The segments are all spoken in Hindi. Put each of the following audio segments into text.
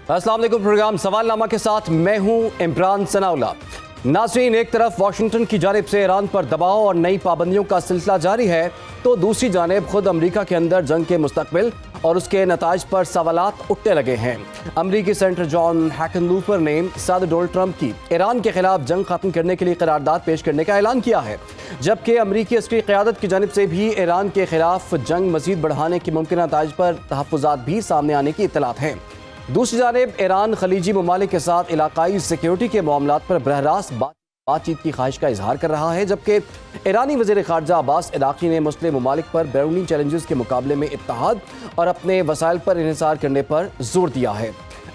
अस्सलाम वालेकुम। प्रोग्राम सवालनामा के साथ मैं हूं इमरान सनाउल्लाह। नाज़रीन, एक तरफ वाशिंगटन की जानिब से ईरान पर दबाव और नई पाबंदियों का सिलसिला जारी है, तो दूसरी जानिब खुद अमरीका के अंदर जंग के मुस्तकबिल और उसके नताइज पर सवालात उठने लगे हैं। अमरीकी सेनेटर जॉन हैकनलूपर ने सदर डोनाल्ड ट्रंप की ईरान के खिलाफ जंग खत्म करने के लिए करारदाद पेश करने का ऐलान किया है, जबकि अमरीकी अस्करी क़यादत की जानिब से भी ईरान के खिलाफ जंग मजीद बढ़ाने के मुमकिन नताइज पर तहफ़्फ़ुज़ात भी सामने आने की इत्तलात हैं। दूसरी जानिब ईरान खलीजी ममालिक के साथ इलाकाई सिक्योरिटी के मामलात पर बरह-रास्त बातचीत की ख्वाहिश का इजहार कर रहा है, जबकि ईरानी वज़ीर ख़ारजा अब्बास इराक़ी ने मुस्लिम ममालिक पर बैरूनी चैलेंजेस के मुकाबले में इत्तेहाद और अपने वसाइल पर इन्हिसार करने पर जोर दिया है।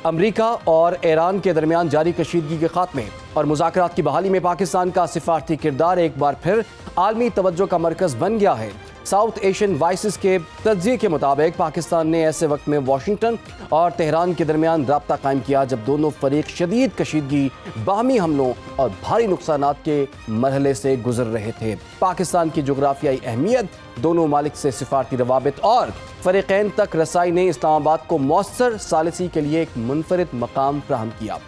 अमरीका और ईरान के दरमियान जारी कशीदगी के खात्मे और मुज़ाकरात की बहाली में पाकिस्तान का सिफारती किरदार एक बार फिर आलमी तवज्जो का मरकज़ बन गया है। साउथ एशियन वाइसेस के तज्ज़िये के मुताबिक पाकिस्तान ने ऐसे वक्त में वाशिंगटन और तेहरान के दरमियान राब्ता कायम किया जब दोनों फरीक शदीद कशीदगी, बाहमी हमलों और भारी नुकसानात के मरहले से गुजर रहे थे। पाकिस्तान की जोग्राफियाई अहमियत, दोनों ममालिक से सिफारती रवाबित और फरीक़ैन तक रसाई ने इस्लामाबाद को मौसर सालिसी के लिए एक मुनफरिद मकाम फ्राहम किया।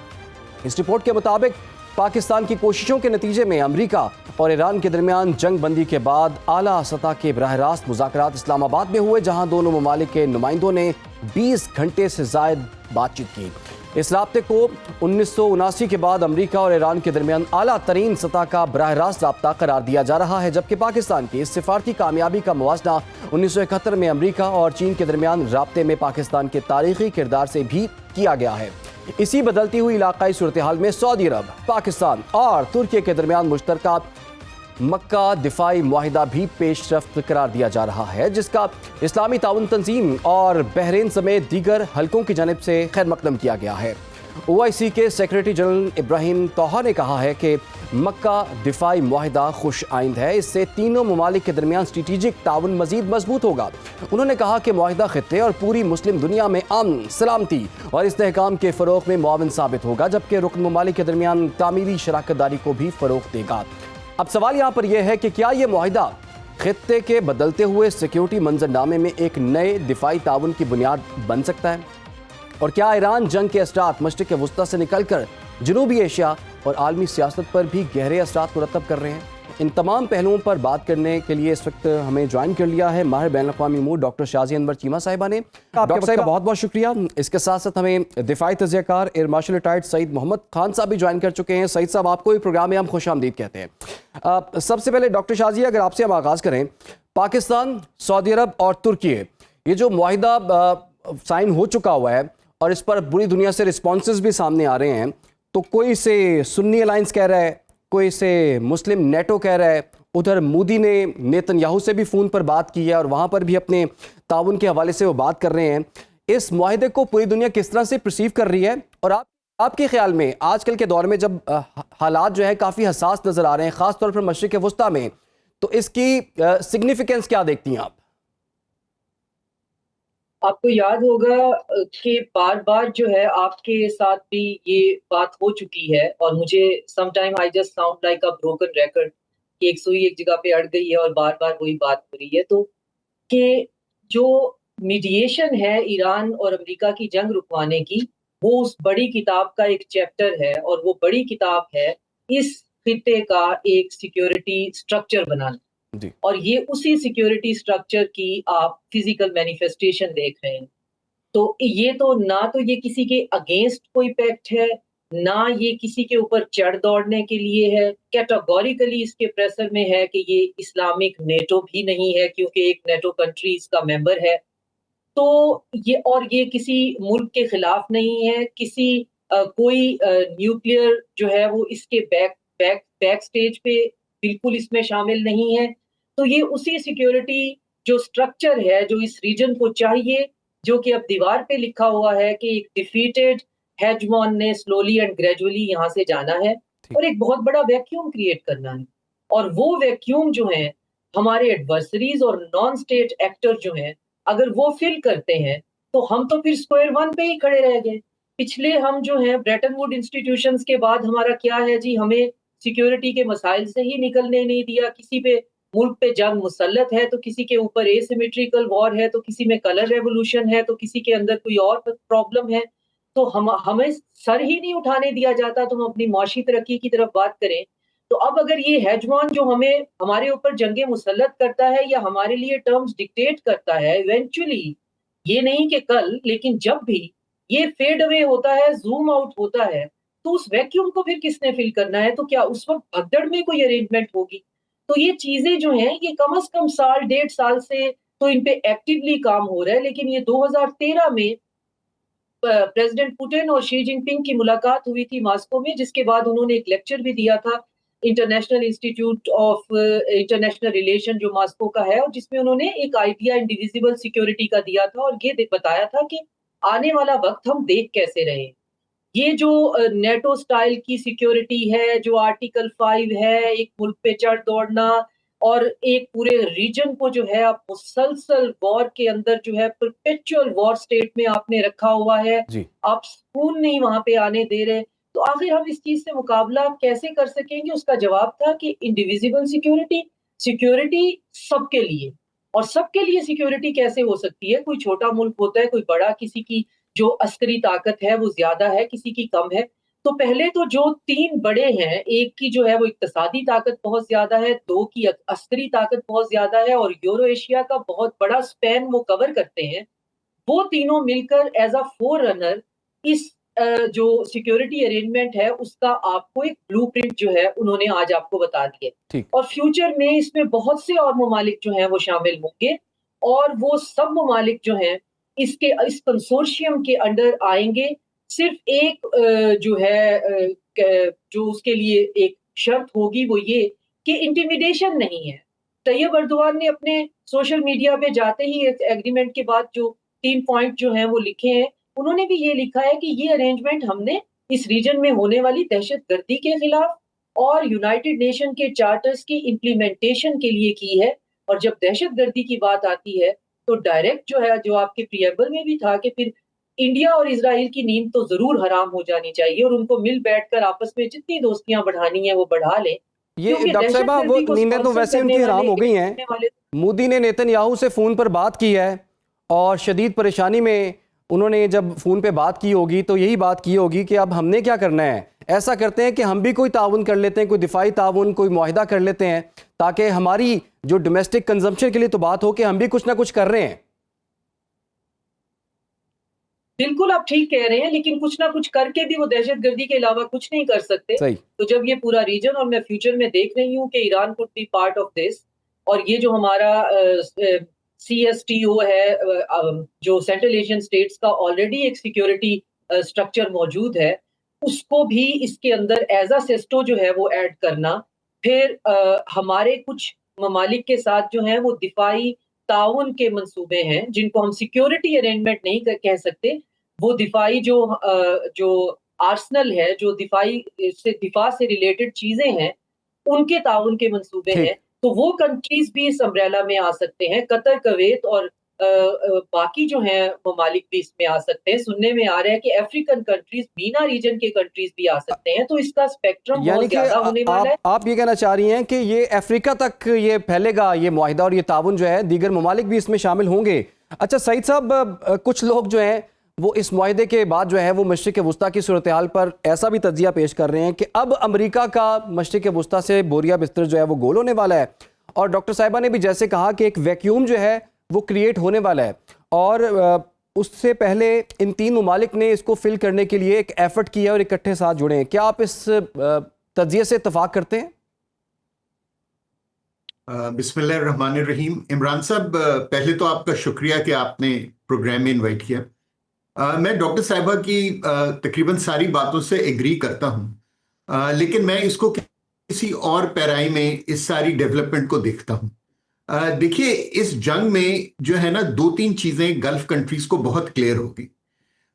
इस रिपोर्ट के मुताबिक पाकिस्तान की कोशिशों के नतीजे में अमरीका और ईरान के दरमियान जंग बंदी के बाद आला सतह के बराह रास्त मुज़ाकरात इस्लामाबाद में हुए, जहां दोनों ममालिक के नुमाइंदों ने 20 घंटे से ज़ायद बातचीत की। इस राब्ते को 1979 के बाद अमरीका और ईरान के दरमियान आला तरीन सतह का बराह रास्त राब्ता करार दिया जा रहा है, जबकि पाकिस्तान की इस सिफारती कामयाबी का मुवाजना 1971 में अमरीका और चीन के दरमियान राब्ते में पाकिस्तान के तारीखी किरदार से भी किया गया है। इसी बदलती हुई इलाकाई सूरत हाल में सऊदी अरब, पाकिस्तान और तुर्की के दरमियान मुश्तरका मक्का दिफाई मुआहिदा भी पेशरफ्त करार दिया जा रहा है, जिसका इस्लामी ताउन तंजीम और बहरीन समेत दीगर हलकों की जानिब से खैर मकदम किया गया है। OIC के सेक्रेटरी जनरल इब्राहिम तोहा ने कहा है कि मक्का दिफाई मुआहिदा खुश आइंद है, इससे तीनों ममालिक के दरमियान स्ट्रेटेजिक ताउन मजीद मजबूत होगा। उन्होंने कहा कि मुआहिदा खित्ते और पूरी मुस्लिम दुनिया में अमन, सलामती और इस्तेहकाम के फ़रोग़ में मुआविन साबित होगा, जबकि रुकन ममालिक के दरमियान तामीरी शराकत दारी को भी फ़रोग़ देगा। अब सवाल यहाँ पर यह है कि क्या ये मुआहिदा खित्ते के बदलते हुए सिक्योरिटी मंजरनामे में एक नए दिफाई ताउन की बुनियाद बन सकता है, और क्या ईरान जंग के असरात मशरिक़ वुस्ता से निकलकर जनूबी एशिया और आलमी सियासत पर भी गहरे असरात मुरतब कर रहे हैं? इन तमाम पहलुओं पर बात करने के लिए इस वक्त हमें ज्वाइन कर लिया है माहिर बैनुल-अक़वामी उमूर डॉक्टर शाज़िया अनवर चीमा साहिबा ने। डॉक्टर साहिबा, बहुत बहुत शुक्रिया। इसके साथ साथ हमें दिफाई तज़कियाकार air marshal retired Saeed Mohammad Khan साहब भी ज्वाइन कर चुके हैं। सईद साहब, आपको भी प्रोग्राम में हम खुशामदीद कहते हैं। सबसे पहले डॉक्टर शाज़िया, अगर आपसे हम आगाज़ करें, पाकिस्तान, सऊदी अरब और तुर्की, ये जो मुआहिदा साइन हो चुका हुआ है और इस पर पूरी दुनिया से रिस्पॉन्सेज भी सामने आ रहे हैं, तो कोई इसे सुन्नी अलायंस कह रहा है, कोई इसे मुस्लिम नेटो कह रहा है। उधर मोदी ने नेतन्याहू से भी फ़ोन पर बात की है और वहाँ पर भी अपने ताउन के हवाले से वो बात कर रहे हैं। इस मुआहिदे को पूरी दुनिया किस तरह से परसीव कर रही है, और आपके ख्याल में आजकल के दौर में जब हालात जो है काफ़ी हसास नज़र आ रहे हैं, ख़ास तौर पर मशरिक़ वुस्ता में, तो इसकी सिग्निफिकेंस क्या देखती हैं आप? आपको याद होगा कि बार बार जो है आपके साथ भी ये बात हो चुकी है, और मुझे sometime I just sound like a broken record कि एक सुई एक जगह पे अड़ गई है और बार बार वही बात हो रही है। तो कि जो मीडिएशन है ईरान और अमेरिका की जंग रुकवाने की, वो उस बड़ी किताब का एक चैप्टर है, और वो बड़ी किताब है इस खित्ते का एक सिक्योरिटी स्ट्रक्चर बनाना। जी। और ये उसी सिक्योरिटी स्ट्रक्चर की आप फिजिकल मैनिफेस्टेशन देख रहे हैं। तो ये तो ना तो ये किसी के अगेंस्ट कोई पैक्ट है, ना ये किसी के ऊपर चढ़ दौड़ने के लिए है। कैटेगोरिकली इसके प्रेशर में है कि ये इस्लामिक नेटो भी नहीं है, क्योंकि एक नेटो कंट्री इसका मेंबर है। तो ये किसी मुल्क के खिलाफ नहीं है, किसी कोई न्यूक्लियर जो है वो इसके बैक बैक बैक स्टेज पे बिल्कुल इसमें शामिल नहीं है। तो ये उसी सिक्योरिटी जो स्ट्रक्चर है जो इस रीजन को चाहिए, जो कि अब दीवार पे लिखा हुआ है कि एक डिफीटेड हेजमॉन ने स्लोली एंड ग्रेजुअली यहाँ से जाना है ठीक। और एक बहुत बड़ा वैक्यूम क्रिएट करना है। और वो वैक्यूम जो है हमारे एडवर्सरीज और नॉन स्टेट एक्टर जो हैं, अगर वो फिल करते हैं, तो हम तो फिर स्क्वायर वन पे ही खड़े रह गए। पिछले हम जो हैं ब्रेटन वुड इंस्टीट्यूशंस के बाद हमारा क्या है जी, हमें सिक्योरिटी के मसाइल से ही निकलने नहीं दिया। किसी पे मुल्क पे जंग मुसल्लत है, तो किसी के ऊपर एसिमेट्रिकल वॉर है, तो किसी में कलर रेवोल्यूशन है, तो किसी के अंदर कोई और प्रॉब्लम है। तो हमें सर ही नहीं उठाने दिया जाता, तो हम अपनी माशी तरक्की की तरफ बात करें। तो अब अगर ये हेजमॉन जो हमें हमारे ऊपर जंगे मुसल्लत करता है या हमारे लिए टर्म्स डिक्टेट करता है, इवेंचुअली ये नहीं कि कल, लेकिन जब भी ये फेड अवे होता है, ज़ूम आउट होता है, तो उस वैक्यूम को फिर किसने फिल करना है? तो क्या उस वक़्त भगदड़ में कोई अरेंजमेंट होगी? तो ये चीज़ें जो हैं, ये कम से कम साल, डेढ़ साल से तो इन पे एक्टिवली काम हो रहा है, लेकिन ये 2013 में प्रेसिडेंट पुतिन और शी जिनपिंग की मुलाकात हुई थी मॉस्को में, जिसके बाद उन्होंने एक लेक्चर भी दिया था international institute of international relation जो मॉस्को का है, और जिसमें उन्होंने एक आइडिया इंडिविजिबल सिक्योरिटी का दिया था और ये बताया था कि आने वाला वक्त हम देख कैसे रहे। ये जो नेटो स्टाइल की सिक्योरिटी है, जो आर्टिकल 5 है, एक मुल्क पे चढ़ दौड़ना और एक पूरे रीजन को जो है आप मुसलसल वॉर के अंदर जो है परपेचुअल वॉर स्टेट में आपने रखा हुआ है, जी। आप सुकून नहीं वहां पे आने दे रहे। तो आखिर हम इस चीज से मुकाबला कैसे कर सकेंगे? उसका जवाब था कि इंडिविजिबल सिक्योरिटी, सिक्योरिटी सबके लिए। और सबके लिए सिक्योरिटी कैसे हो सकती है? कोई छोटा मुल्क होता है, कोई बड़ा, किसी की जो अस्करी ताकत है वो ज्यादा है, किसी की कम है। तो पहले तो जो 3 बड़े हैं, एक की जो है वो इक्तिसादी ताकत बहुत ज़्यादा है, 2 की अस्करी ताकत बहुत ज़्यादा है और यूरो एशिया का बहुत बड़ा स्पैन वो कवर करते हैं। वो तीनों मिलकर एज़ अ फ़ोररनर इस जो सिक्योरिटी अरेंजमेंट है उसका आपको एक ब्लूप्रिंट जो है उन्होंने आज आपको बता दिया। ठीक। और फ्यूचर में इसमें बहुत से और ममालिक जो हैं वो शामिल होंगे और वो सब ममालिक जो हैं इस कंसोर्शियम के अंडर आएँगे। सिर्फ एक जो है जो उसके लिए एक शर्त होगी वो ये कि इंटिमिडेशन नहीं है। तैयब अर्दोग़ान ने अपने सोशल मीडिया पे जाते ही इस एग्रीमेंट के बाद जो 3 पॉइंट जो हैं वो लिखे हैं, उन्होंने भी ये लिखा है कि ये अरेंजमेंट हमने इस रीजन में होने वाली दहशतगर्दी के खिलाफ और यूनाइटेड नेशन के चार्टर्स की इम्प्लीमेंटेशन के लिए की है। और जब दहशतगर्दी की बात आती है, तो डायरेक्ट जो है, जो आपके प्रीएम्बल में भी था कि फिर इंडिया और इज़राइल की नींद तो ज़रूर हराम हो जानी चाहिए और उनको मिल बैठकर आपस में जितनी दोस्तियाँ बढ़ानी है वो बढ़ा लें। ये क्योंकि डॉक्टर साहिबा, वो दहशतगर्दी को नींदें तो स्पॉन्सर वैसे करने उनकी हराम वाले, हो गई करने वाले हैं। मोदी ने नेतन्याहू से फ़ोन पर बात की है और शदीद परेशानी में उन्होंने जब फ़ोन पे बात की होगी तो यही बात की होगी कि अब हमने क्या करना है, ऐसा करते हैं कि हम भी कोई ताउन कर लेते हैं, कोई दिफाई ताउन, कोई मुआहिदा कर लेते हैं, ताकि हमारी जो डोमेस्टिक कंजम्पशन के लिए तो बात हो कि हम भी कुछ ना कुछ कर रहे हैं। बिल्कुल आप ठीक कह रहे हैं, लेकिन कुछ ना कुछ करके भी वो दहशतगर्दी के अलावा कुछ नहीं कर सकते। सही। तो जब ये पूरा रीजन, और मैं फ्यूचर में देख रही हूँ कि Iran could be part of this, और ये जो हमारा CSTO है, जो सेंट्रल एशियन स्टेट्स का ऑलरेडी एक सिक्योरिटी स्ट्रक्चर मौजूद है, उसको भी इसके अंदर एज अ सेस्टो जो है वो ऐड करना। फिर हमारे कुछ ममालिक के साथ जो है वो दिफाई ताउन के मंसूबे हैं, जिनको हम सिक्योरिटी अरेंजमेंट नहीं कह सकते। वो दिफाई जो आर्सनल है, जो दिफा से रिलेटेड चीजें हैं, उनके ताउन के मंसूबे ठीक। हैं। तो वो कंट्रीज भी इस अम्ब्रेला में आ सकते हैं। कतर, कुवैत और बाकी जो हैं ममालिक भी इसमें आ सकते हैं। सुनने में आ रहा है कि अफ्रीकन कंट्रीज, मीना रीजन के कंट्रीज भी आ सकते हैं। तो इसका स्पेक्ट्रम यानी बहुत कि ज्यादा होने वाला है। आप ये कहना चाह रही हैं कि ये अफ्रीका तक ये फैलेगा, ये मुआहिदा और ये ताउन जो है, दीगर ममालिक भी इसमें शामिल होंगे। अच्छा सईद साहब, कुछ लोग जो हैं वो इस मुआहिदे के बाद जो है वो मशरिक वस्ता की सूरत हाल पर ऐसा भी तज्जिया पेश कर रहे हैं कि अब अमरीका का मशरिक वस्ता से बोरिया बिस्तर जो है वो गोल होने वाला है। और डॉक्टर साहिबा ने भी जैसे कहा कि एक वैक्यूम जो है वो क्रिएट होने वाला है, और उससे पहले इन 3 ममालिक ने इसको फिल करने के लिए एक एफर्ट किया और इकट्ठे साथ जुड़े हैं। क्या आप इस तज्जिए से इत्तफाक करते हैं? बिस्मिल्लाहिर्रहमानिर्रहीम। इमरान साहब, पहले तो आपका शुक्रिया कि आपने प्रोग्राम में इनवाइट किया। मैं डॉक्टर साहिबा की तकरीबन सारी बातों से एग्री करता हूं, लेकिन मैं इसको किसी और पैराई में इस सारी डेवलपमेंट को देखता हूं। देखिए, इस जंग में जो है ना, 2-3 चीजें गल्फ कंट्रीज को बहुत क्लियर होगी।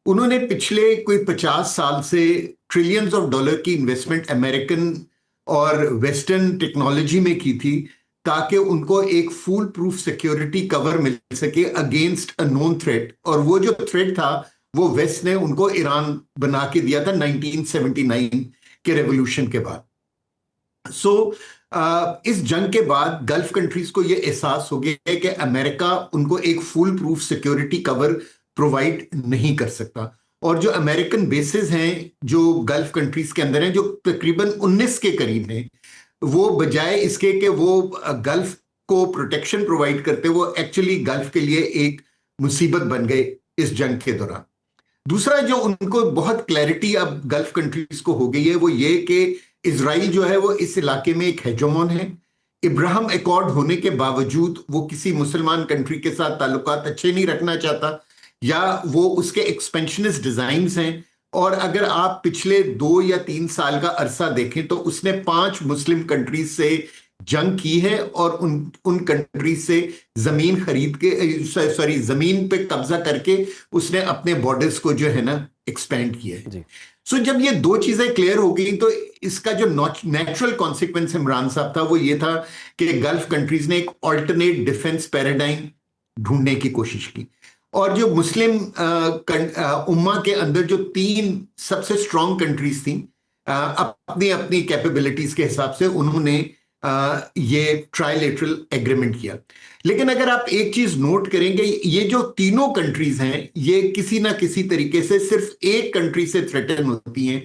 उन्होंने पिछले कोई 50 साल से ट्रिलियंस ऑफ डॉलर की इन्वेस्टमेंट अमेरिकन और वेस्टर्न टेक्नोलॉजी में की थी, ताकि उनको एक फुल प्रूफ सिक्योरिटी कवर मिल सके अगेंस्ट अ नोन थ्रेट। और वो जो थ्रेट था वो वेस्ट ने उनको ईरान बना के दिया था 1979 के रेवोल्यूशन के बाद। इस जंग के बाद गल्फ कंट्रीज को ये एहसास हो गया है कि अमेरिका उनको एक full proof security cover provide नहीं कर सकता। और जो अमेरिकन बेसिस हैं जो गल्फ कंट्रीज के अंदर हैं, जो तकरीबन 19 के करीब हैं, वो बजाय इसके कि वो गल्फ को प्रोटेक्शन प्रोवाइड करते, वो एक्चुअली गल्फ के लिए एक मुसीबत बन गए इस जंग के दौरान। दूसरा जो उनको बहुत क्लैरिटी अब गल्फ कंट्रीज को हो गई है वो ये कि इजराइल जो है वो इस इलाके में एक हेजोमोन है। इब्राहिम अकॉर्ड होने के बावजूद वो किसी मुसलमान कंट्री के साथ ताल्लुकात अच्छे नहीं रखना चाहता, या वो उसके एक्सपेंशनिस्ट डिजाइन्स हैं। और अगर आप पिछले 2 या 3 साल का अरसा देखें तो उसने 5 मुस्लिम कंट्रीज से जंग की है और उन कंट्रीज से जमीन खरीद के जमीन पे कब्जा करके उसने अपने बॉर्डर्स को जो है ना एक्सपेंड किया है। सो जब ये 2 चीजें क्लियर हो गई तो इसका जो नेचुरल कॉन्सिक्वेंस इमरान साहब था वो ये था कि गल्फ कंट्रीज ने एक ऑल्टरनेट डिफेंस पैराडाइम ढूंढने की कोशिश की। और जो मुस्लिम उम्मा के अंदर जो 3 सबसे स्ट्रॉन्ग कंट्रीज थी, अपनी अपनी कैपेबिलिटीज के हिसाब से उन्होंने ये ट्राइलेटरल एग्रीमेंट किया। लेकिन अगर आप एक चीज नोट करेंगे, ये जो तीनों कंट्रीज हैं ये किसी ना किसी तरीके से सिर्फ एक कंट्री से थ्रेटन होती हैं।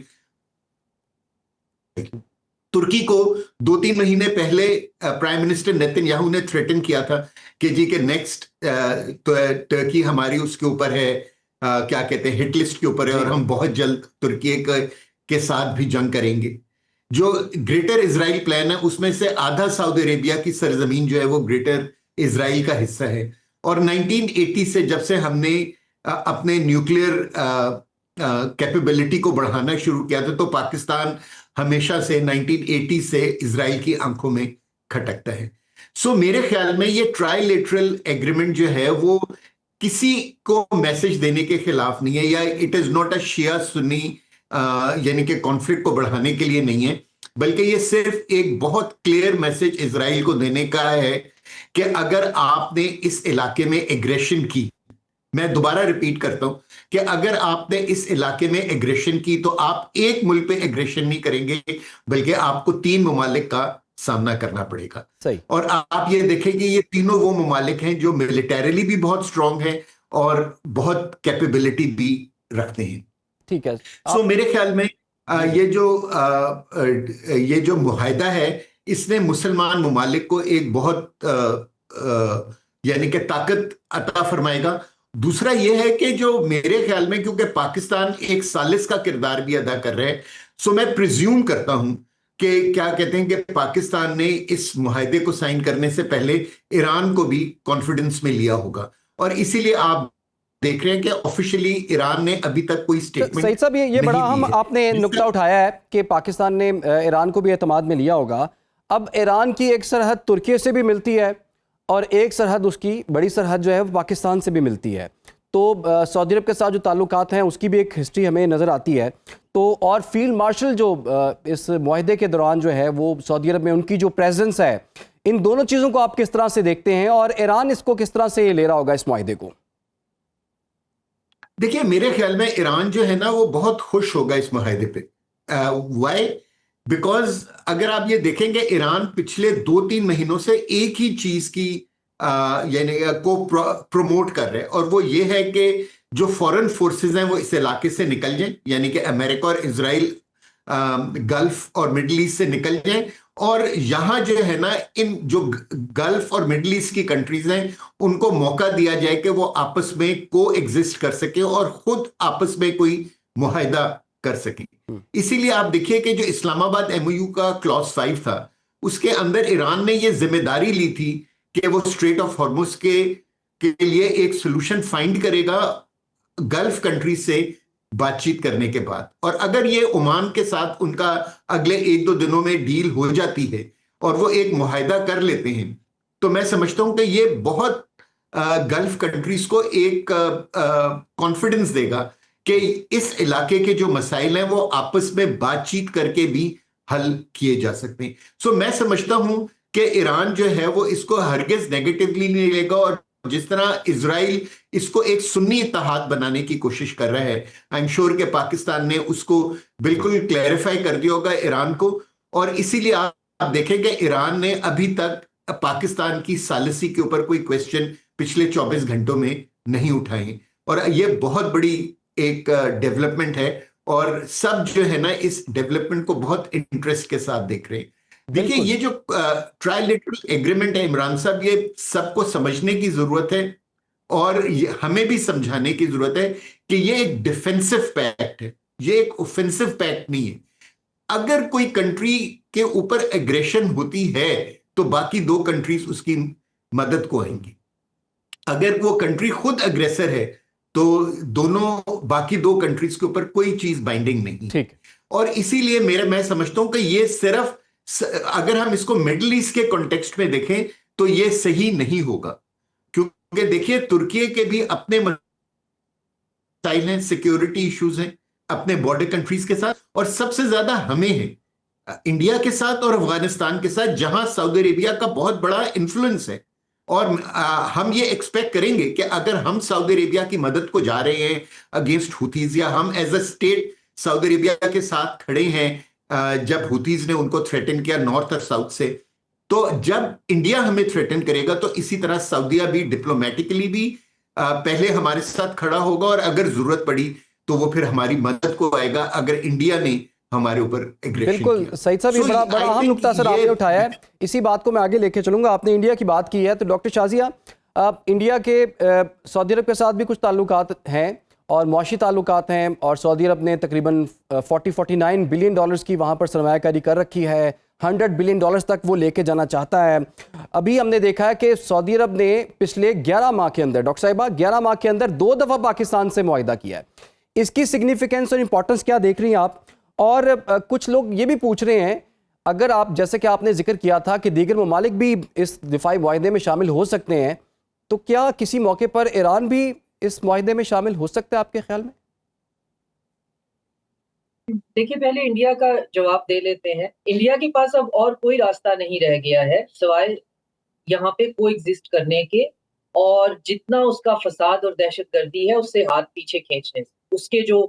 तुर्की को 2-3 महीने पहले प्राइम मिनिस्टर नेतन्याहू ने थ्रेटन किया था कि जी के नेक्स्ट टर्की हमारी उसके ऊपर है, क्या कहते हैं, हिट लिस्ट के ऊपर है, और हम बहुत जल्द तुर्की के साथ भी जंग करेंगे। जो ग्रेटर इजराइल प्लान है उसमें से आधा सऊदी अरेबिया की सरजमीन जो है वो ग्रेटर इजराइल का हिस्सा है। और 1980 से जब से हमने अपने न्यूक्लियर कैपेबिलिटी को बढ़ाना शुरू किया था तो पाकिस्तान हमेशा से 1980 से इजराइल की आंखों में खटकता है। सो मेरे ख्याल में ये ट्राइलेटरल एग्रीमेंट जो है वो किसी को मैसेज देने के खिलाफ नहीं है, या इट इज नॉट अ शिया सुन्नी यानी कि कॉन्फ्लिक्ट को बढ़ाने के लिए नहीं है, बल्कि ये सिर्फ एक बहुत क्लियर मैसेज इजराइल को देने का है कि अगर आपने इस इलाके में एग्रेशन की, मैं दोबारा रिपीट करता हूं कि अगर आपने इस इलाके में एग्रेशन की तो आप एक मुल्क पे एग्रेशन नहीं करेंगे बल्कि आपको 3 ममालिक का सामना करना पड़ेगा। सही। और आप ये देखेंगे ये तीनों वो ममालिक हैं जो मिलिटरीली भी बहुत स्ट्रांग हैं और बहुत कैपेबिलिटी भी रखते हैं। ठीक है। सो मेरे ख्याल में ये जो मुआहिदा है इसने मुसलमान ममालिक को एक बहुत यानी कि ताकत अता फरमाएगा। दूसरा यह है कि जो मेरे ख्याल में, क्योंकि पाकिस्तान एक सालिस का किरदार भी अदा कर रहे हैं, सो मैं प्रिज्यूम करता हूं कि क्या कहते हैं कि पाकिस्तान ने इस मुआहिदे को साइन करने से पहले ईरान को भी कॉन्फिडेंस में लिया होगा, और इसीलिए आप देख रहे हैं कि ऑफिशियली ईरान ने अभी तक कोई स्टेटमेंट सही साहब, ये बड़ा हम आपने नुक्ता उठाया है कि पाकिस्तान ने ईरान को भी एतमाद में लिया होगा। अब ईरान की एक सरहद तुर्की से भी मिलती है और एक सरहद, उसकी बड़ी सरहद जो है वो पाकिस्तान से भी मिलती है। तो सऊदी अरब के साथ जो ताल्लुकात हैं उसकी भी एक हिस्ट्री हमें नज़र आती है। तो और फील्ड मार्शल जो इस मुआहिदे के दौरान जो है वो सऊदी अरब में उनकी जो प्रेजेंस है, इन दोनों चीज़ों को आप किस तरह से देखते हैं और ईरान इसको किस तरह से ले रहा होगा इस मुआहिदे को? देखिए, मेरे ख्याल में ईरान जो है ना वो बहुत खुश होगा इस मुआहिदे पे। व्हाई? बिकॉज अगर आप ये देखेंगे ईरान पिछले 2-3 महीनों से एक ही चीज की यानी को प्रमोट कर रहे हैं, और वो ये है कि जो फॉरेन फोर्सेस हैं वो इस इलाके से निकल जाएं, यानी कि अमेरिका और इजराइल गल्फ और मिडल ईस्ट से निकल जाएं, और यहां जो है ना इन जो गल्फ और मिडल ईस्ट की कंट्रीज हैं उनको मौका दिया जाए कि वो आपस में को एग्जिस्ट कर सके और खुद आपस में कोई मुआहिदा कर सके। इसीलिए आप देखिए कि जो इस्लामाबाद एमओयू का क्लॉज 5 था उसके अंदर ईरान ने ये जिम्मेदारी ली थी कि वो स्ट्रेट ऑफ हॉर्मुज के लिए एक सोल्यूशन फाइंड करेगा गल्फ कंट्री से बातचीत करने के बाद। और अगर ये ओमान के साथ उनका अगले 1-2 दिनों में डील हो जाती है और वो एक मुआहिदा कर लेते हैं तो मैं समझता हूं कि ये बहुत गल्फ कंट्रीज को एक कॉन्फिडेंस देगा कि इस इलाके के जो मसाइल हैं वो आपस में बातचीत करके भी हल किए जा सकते हैं। सो मैं समझता हूं कि ईरान जो है वो इसको हरगिज नेगेटिवली नहीं लेगा, और जिस तरह इजराइल इसको एक सुन्नी इत्तेहाद बनाने की कोशिश कर रहा है, आई एम श्योर कि पाकिस्तान ने उसको बिल्कुल क्लैरिफाई कर दिया होगा ईरान को। और इसीलिए आप देखेंगे ईरान ने अभी तक पाकिस्तान की सालिसी के ऊपर कोई क्वेश्चन पिछले 24 घंटों में नहीं उठाए, और ये बहुत बड़ी एक डेवलपमेंट है और सब जो है ना इस डेवलपमेंट को बहुत इंटरेस्ट के साथ देख रहे हैं। देखिए, बिल्कुल। ये जो ट्राइलेटरल एग्रीमेंट है इमरान साहब, ये सबको समझने की जरूरत है और हमें भी समझाने की जरूरत है कि ये एक डिफेंसिव पैक्ट है, ये एक ऑफेंसिव पैक्ट नहीं है। अगर कोई कंट्री के ऊपर एग्रेशन होती है तो बाकी दो कंट्रीज उसकी मदद को आएंगी। अगर वो कंट्री खुद अग्रेसर है तो दोनों बाकी दो कंट्रीज के ऊपर कोई चीज बाइंडिंग नहीं है। ठीक। और इसीलिए मैं समझता हूं कि ये सिर्फ अगर हम इसको मिडिल ईस्ट के कॉन्टेक्स्ट में देखें तो ये सही नहीं होगा, क्योंकि देखिए तुर्की के भी अपने मसाइल हैं, सिक्योरिटी इश्यूज हैं अपने बॉर्डर कंट्रीज के साथ, और सबसे ज्यादा हमें है इंडिया के साथ और अफगानिस्तान के साथ, जहां सऊदी अरेबिया का बहुत बड़ा इन्फ्लुएंस है। और हम ये एक्सपेक्ट करेंगे कि अगर हम सऊदी अरेबिया की मदद को जा रहे हैं अगेंस्ट हुतीज, या हम as a state Saudi Arabia के साथ खड़े हैं जब हुतीज ने उनको थ्रेटन किया नॉर्थ और साउथ से, तो जब इंडिया हमें थ्रेटन करेगा तो इसी तरह सऊदीया भी डिप्लोमेटिकली भी पहले हमारे साथ खड़ा होगा, और अगर जरूरत पड़ी तो वो फिर हमारी मदद को आएगा अगर इंडिया ने हमारे ऊपर एग्रेशन बिल्कुल किया। सईद साहब, ये बड़ा बड़ा अहम नुक्ता सर आपने उठाया है, इसी बात को मैं आगे लेके चलूंगा। आपने इंडिया की बात की है तो डॉक्टर शाजिया, इंडिया के सऊदी अरब के साथ भी कुछ ताल्लुकात हैं और मुआशी ताल्लुकात हैं, और सऊदी अरब ने तकरीबन 49 बिलियन डॉलर्स की वहाँ पर सरमायाकारी कर रखी है, 100 बिलियन डॉलर्स तक वो लेके जाना चाहता है। अभी हमने देखा है कि सऊदी अरब ने पिछले 11 माह के अंदर, डॉक्टर साहिबा 11 माह के अंदर 2 दफ़ा पाकिस्तान से मुआहिदा किया है। इसकी सिग्निफिकेंस और इंपॉर्टेंस क्या देख रही हैं आप? और कुछ लोग ये भी पूछ रहे हैं, अगर आप, जैसे कि आपने जिक्र किया था कि दीगर ममालिक भी इस दिफाई मुआहिदे में शामिल हो सकते हैं, तो क्या किसी मौके पर ईरान भी इस मुआहिदे में शामिल हो सकता है आपके ख्याल में? देखिए, पहले इंडिया का जवाब दे लेते हैं। इंडिया के पास अब और कोई रास्ता नहीं रह गया है सिवाय यहाँ पे कोएग्जिस्ट करने के, और जितना उसका फसाद और दहशतगर्दी है उससे हाथ पीछे खींचने से। उसके जो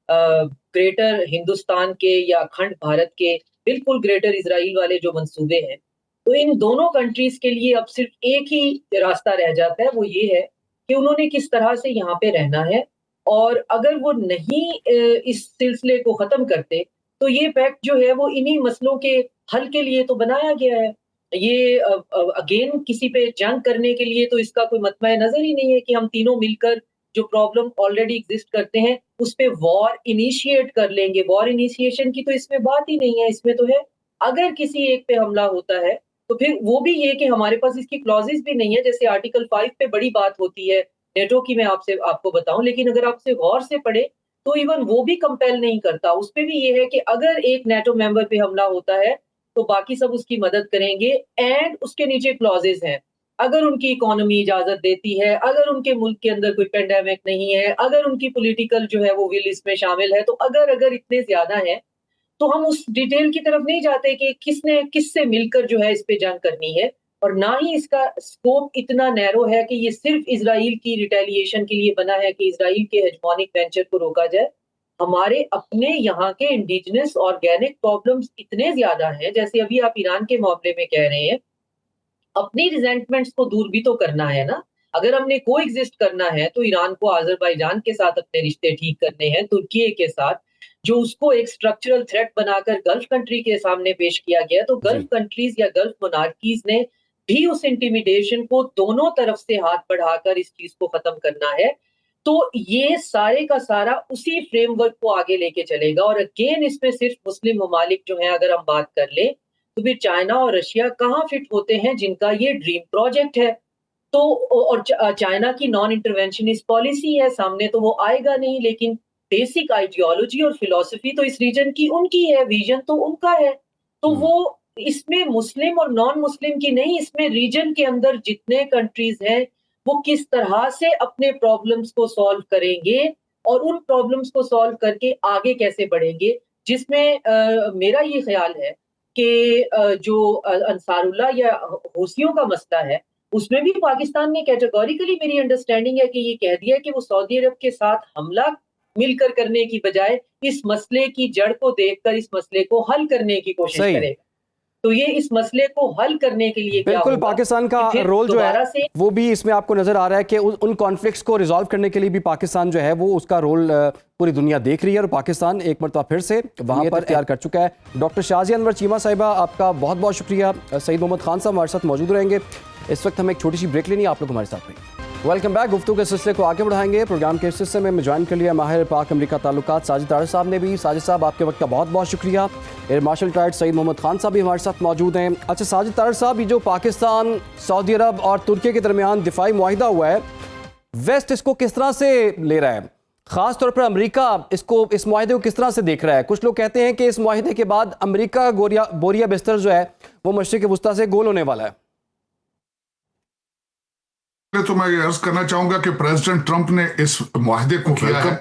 ग्रेटर हिंदुस्तान के या अखंड भारत के बिल्कुल ग्रेटर इजराइल वाले जो मंसूबे हैं, तो इन दोनों कंट्रीज के लिए अब सिर्फ एक ही रास्ता रह जाता है, वो ये है कि उन्होंने किस तरह से यहाँ पे रहना है। और अगर वो नहीं इस सिलसिले को खत्म करते तो ये पैक्ट जो है वो इन्हीं मसलों के हल के लिए तो बनाया गया है। ये अगेन किसी पे जंग करने के लिए तो इसका कोई मतमय नजर ही नहीं है कि हम तीनों मिलकर जो प्रॉब्लम ऑलरेडी एग्जिस्ट करते हैं उस पे वॉर इनिशिएट कर लेंगे। वॉर इनिशिएशन की तो इसमें बात ही नहीं है। इसमें तो है अगर किसी एक पे हमला होता है तो फिर वो भी ये कि हमारे पास इसकी क्लॉजेस भी नहीं है। जैसे आर्टिकल 5 पे बड़ी बात होती है नेटो की, मैं आपको बताऊं, लेकिन अगर आपसे गौर से पढ़े तो इवन वो भी कंपेल नहीं करता। उस पे भी ये है कि अगर एक नेटो मेंबर पे हमला होता है तो बाकी सब उसकी मदद करेंगे, एंड उसके नीचे क्लॉजेस हैं, अगर उनकी इकोनॉमी इजाजत देती है, अगर उनके मुल्क के अंदर कोई पेंडेमिक नहीं है, अगर उनकी पॉलिटिकल जो है वो विल इसमें शामिल है, तो अगर इतने ज्यादा है तो हम उस डिटेल की तरफ नहीं जाते कि किसने किससे मिलकर जो है इस पे जंग करनी है। और ना ही इसका स्कोप इतना नैरो है कि ये सिर्फ इजराइल की रिटेलिएशन के लिए बना है कि इजराइल के हेजमोनिक वेंचर को रोका जाए। हमारे अपने यहाँ के इंडिजिनस ऑर्गेनिक प्रॉब्लम्स इतने ज्यादा हैं, जैसे अभी आप ईरान के मामले में कह रहे हैं, अपनी रिजेंटमेंट्स को दूर भी तो करना है ना। अगर हमने को एग्जिस्ट करना है तो ईरान को अजरबैजान के साथ अपने रिश्ते ठीक करने हैं, तुर्की के साथ, जो उसको एक स्ट्रक्चरल थ्रेट बनाकर गल्फ कंट्री के सामने पेश किया गया, तो गल्फ कंट्रीज या गल्फ मोनार्कीज ने भी उस इंटिमिडेशन को दोनों तरफ से हाथ बढ़ाकर इस चीज को खत्म करना है। तो ये सारे का सारा उसी फ्रेमवर्क को आगे लेके चलेगा। और अगेन इसमें सिर्फ मुस्लिम ममालिक जो है, अगर हम बात कर ले तो फिर चाइना और रशिया कहाँ फिट होते हैं, जिनका ये ड्रीम प्रोजेक्ट है। तो और चाइना की नॉन इंटरवेंशनिस्ट पॉलिसी है, सामने तो वो आएगा नहीं, लेकिन बेसिक आइडियोलॉजी और फिलॉसफी तो इस रीजन की उनकी है, विजन तो उनका है। तो वो इसमें मुस्लिम और नॉन मुस्लिम की नहीं, इसमें रीजन के अंदर जितने कंट्रीज हैं वो किस तरह से अपने प्रॉब्लम्स को सॉल्व करेंगे और उन प्रॉब्लम्स को सॉल्व करके आगे कैसे बढ़ेंगे, जिसमें मेरा ये ख्याल है कि जो अंसारुल्लाह या हौसियों का मसला है, उसमें भी पाकिस्तान ने कैटेगोरिकली, मेरी अंडरस्टैंडिंग है कि ये कह दिया कि वो सऊदी अरब के साथ हमला मिलकर करने की बजाय इस मसले की जड़ को देखकर इस मसले को हल करने की कोशिश करेगा। तो ये इस मसले को हल करने के लिए क्या बिल्कुल होगा पाकिस्तान का कि फिर रोल जो दोबारा है से वो भी इसमें आपको नजर आ रहा है कि उन कॉन्फ्लिक्ट्स को रिजॉल्व करने के लिए भी पाकिस्तान जो है वो उसका रोल पूरी दुनिया देख रही है और पाकिस्तान एक मरतबा फिर से वहाँ पर तैयार कर चुका है। डॉक्टर शाजिया अनवर चीमा साहिबा, आपका बहुत बहुत शुक्रिया। सईद मोहम्मद खान साहब हमारे साथ मौजूद रहेंगे। इस वक्त हमें एक छोटी सी ब्रेक लेनी है, आप लोग हमारे साथ में। Welcome back. गुफ्तगू के सिलसिले को आगे बढ़ाएंगे। प्रोग्राम के इस हिस्से में ज्वाइन कर लिया माहिर पाक अमरीका ताल्लुकात साजिद तारड़ साहब ने भी। साजिद साहब, आपके वक्त का बहुत बहुत शुक्रिया। Air marshal retired Saeed Mohammad Khan साहब भी हमारे साथ मौजूद हैं। अच्छा साजिद तारड़ साहब, ये जो पाकिस्तान, सऊदी अरब और तुर्की के दरमियान दिफाई मुआहिदा हुआ है, वेस्ट इसको किस तरह से ले रहा है? खास तौर पर अमेरिका इसको, इस मुआहिदे को किस तरह से देख रहा है? कुछ लोग कहते हैं कि इस मुआहिदे के बाद अमेरिका बोरिया बिस्तर जो है वो मशरिक वुस्ता से गोल होने वाला है। तो मैं ये अर्ज करना चाहूंगा कि प्रेसिडेंट ट्रंप ने इस मुआहदे को किया है,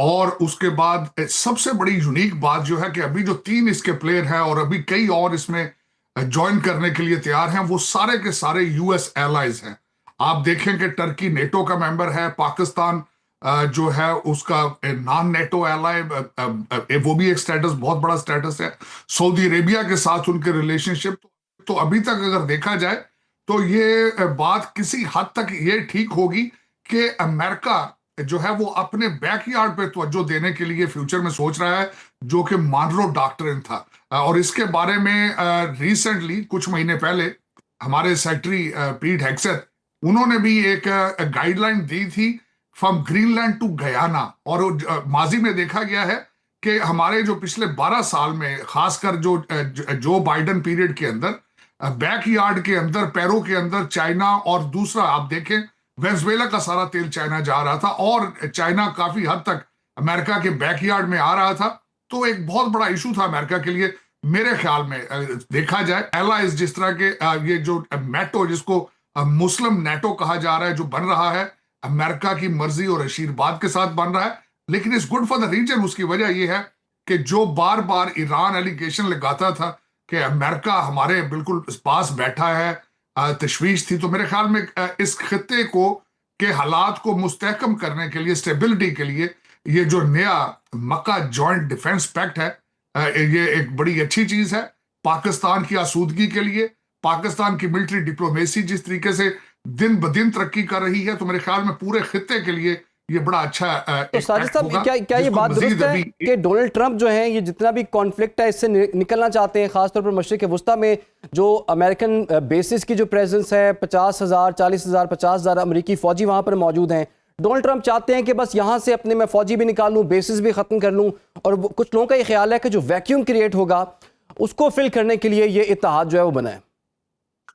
और उसके बाद सबसे बड़ी यूनिक बात जो है कि अभी जो 3 इसके प्लेयर हैं और अभी कई और इसमें ज्वाइन करने के लिए तैयार हैं, वो सारे के सारे यूएस एलाइज हैं। आप देखें कि टर्की नेटो का मेंबर है, पाकिस्तान जो है उसका नॉन नेटो एलाई, वो भी एक स्टेटस, बहुत बड़ा स्टेटस है। सऊदी अरेबिया के साथ उनके रिलेशनशिप, तो अभी तक अगर देखा जाए तो ये बात किसी हद तक ये ठीक होगी कि अमेरिका जो है वो अपने बैकयार्ड पे तवज्जो देने के लिए फ्यूचर में सोच रहा है, जो कि मानरो डॉक्ट्रिन था। और इसके बारे में रिसेंटली कुछ महीने पहले हमारे सेक्रेटरी पीट हेग्सेथ, उन्होंने भी एक गाइडलाइन दी थी फ्रॉम ग्रीनलैंड टू गयाना। और माजी में देखा गया है कि हमारे जो पिछले 12 साल में, खासकर जो बाइडन पीरियड के अंदर, बैकयार्ड के अंदर, पैरों के अंदर चाइना, और दूसरा आप देखें वेनेजुएला का सारा तेल चाइना जा रहा था, और चाइना काफी हद तक अमेरिका के बैकयार्ड में आ रहा था। तो एक बहुत बड़ा इशू था अमेरिका के लिए। मेरे ख्याल में देखा जाए, एलाइज जिस तरह के ये जो नेटो, जिसको मुस्लिम नेटो कहा जा रहा है, जो बन रहा है अमेरिका की मर्जी और आशीर्वाद के साथ बन रहा है, लेकिन it's good for the region. उसकी वजह यह है कि जो बार बार ईरान एलिगेशन लगाता था कि अमेरिका हमारे बिल्कुल पास बैठा है, तशवीश थी। तो मेरे ख्याल में इस खित्ते को के हालात को मुस्तहकम करने के लिए, स्टेबिलिटी के लिए, ये जो नया मक्का जॉइंट डिफेंस पैक्ट है, ये एक बड़ी अच्छी चीज है पाकिस्तान की आसूदगी के लिए। पाकिस्तान की मिलिट्री डिप्लोमेसी जिस तरीके से दिन ब दिन तरक्की कर रही है, तो मेरे ख्याल में पूरे खित्ते के लिए ये बड़ा अच्छा तो साजिद साहब, क्या ये बात दुरुस्त है कि डोनाल्ड ट्रंप जो है, ये जितना भी कॉन्फ्लिक्ट है इससे निकलना चाहते हैं, खासतौर पर मशरिक वुस्ता में जो अमेरिकन बेसिस की जो प्रेजेंस है, 50,000, 40,000, 50,000 अमेरिकी फौजी वहां पर मौजूद हैं। डोनाल्ड ट्रंप चाहते हैं कि बस यहाँ से अपने मैं फौजी भी निकाल लूँ, बेसिस भी खत्म कर लूँ, और कुछ लोगों का ये ख्याल है कि जो वैक्यूम क्रिएट होगा उसको फिल करने के लिए ये इत्तेहाद जो है वो बना है।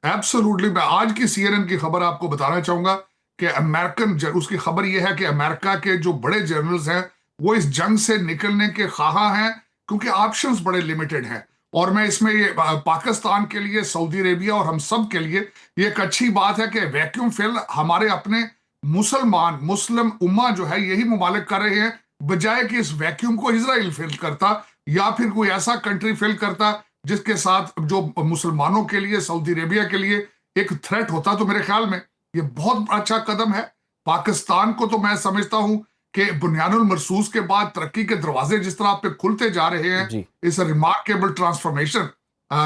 एब्सोल्युटली। मैं आज की CNN की खबर आपको बताना चाहूंगा कि उसकी खबर यह है कि अमेरिका के जो बड़े जनरल्स हैं वो इस जंग से निकलने के ख्वाहा हैं, क्योंकि ऑप्शंस बड़े लिमिटेड हैं। और मैं इसमें ये पाकिस्तान के लिए, सऊदी अरेबिया और हम सब के लिए ये एक अच्छी बात है कि वैक्यूम फिल हमारे अपने मुस्लिम उम्मा जो है, यही मुमालिक कर रहे हैं, बजाय कि इस वैक्यूम को इजराइल फिल करता या फिर कोई ऐसा कंट्री फिल करता जिसके साथ जो मुसलमानों के लिए, सऊदी अरेबिया के लिए एक थ्रेट होता। तो मेरे ख्याल में ये बहुत अच्छा कदम है पाकिस्तान को। तो मैं समझता हूं कि बुनियानुल मरसूस के बाद तरक्की के दरवाजे जिस तरह पे खुलते जा रहे हैं, इस रिमार्केबल ट्रांसफॉर्मेशन।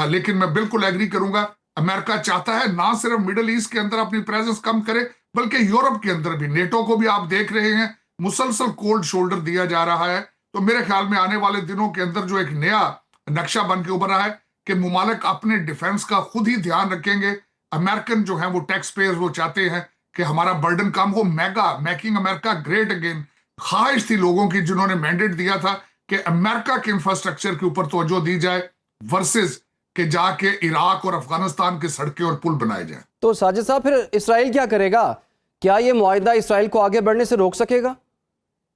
लेकिन मैं बिल्कुल एग्री करूंगा, अमेरिका चाहता है ना सिर्फ मिडल ईस्ट के अंदर अपनी प्रेजेंस कम करे, बल्कि यूरोप के अंदर भी। नेटो को भी आप देख रहे हैं मुसलसल कोल्ड शोल्डर दिया जा रहा है। तो मेरे ख्याल में आने वाले दिनों के अंदर जो एक नया नक्शा बन के उभर रहा है कि मुमालिक अपने डिफेंस का खुद ही ध्यान रखेंगे। अमेरिकन जो है वो टैक्स पेयर्स, वो चाहते हैं कि हमारा बर्डन कम हो। मेकिंग अमेरिका ग्रेट अगेन ख्वाहिश थी लोगों की, जिन्होंने मैंडेट दिया था कि अमेरिका के इंफ्रास्ट्रक्चर के ऊपर तवज्जो दी जाए, वर्सेस कि जाके इराक और अफगानिस्तान के सड़कें और पुल बनाए जाए। तो साजिद साहब, फिर इसराइल क्या करेगा? क्या ये मुआहिदा इसराइल को आगे बढ़ने से रोक सकेगा?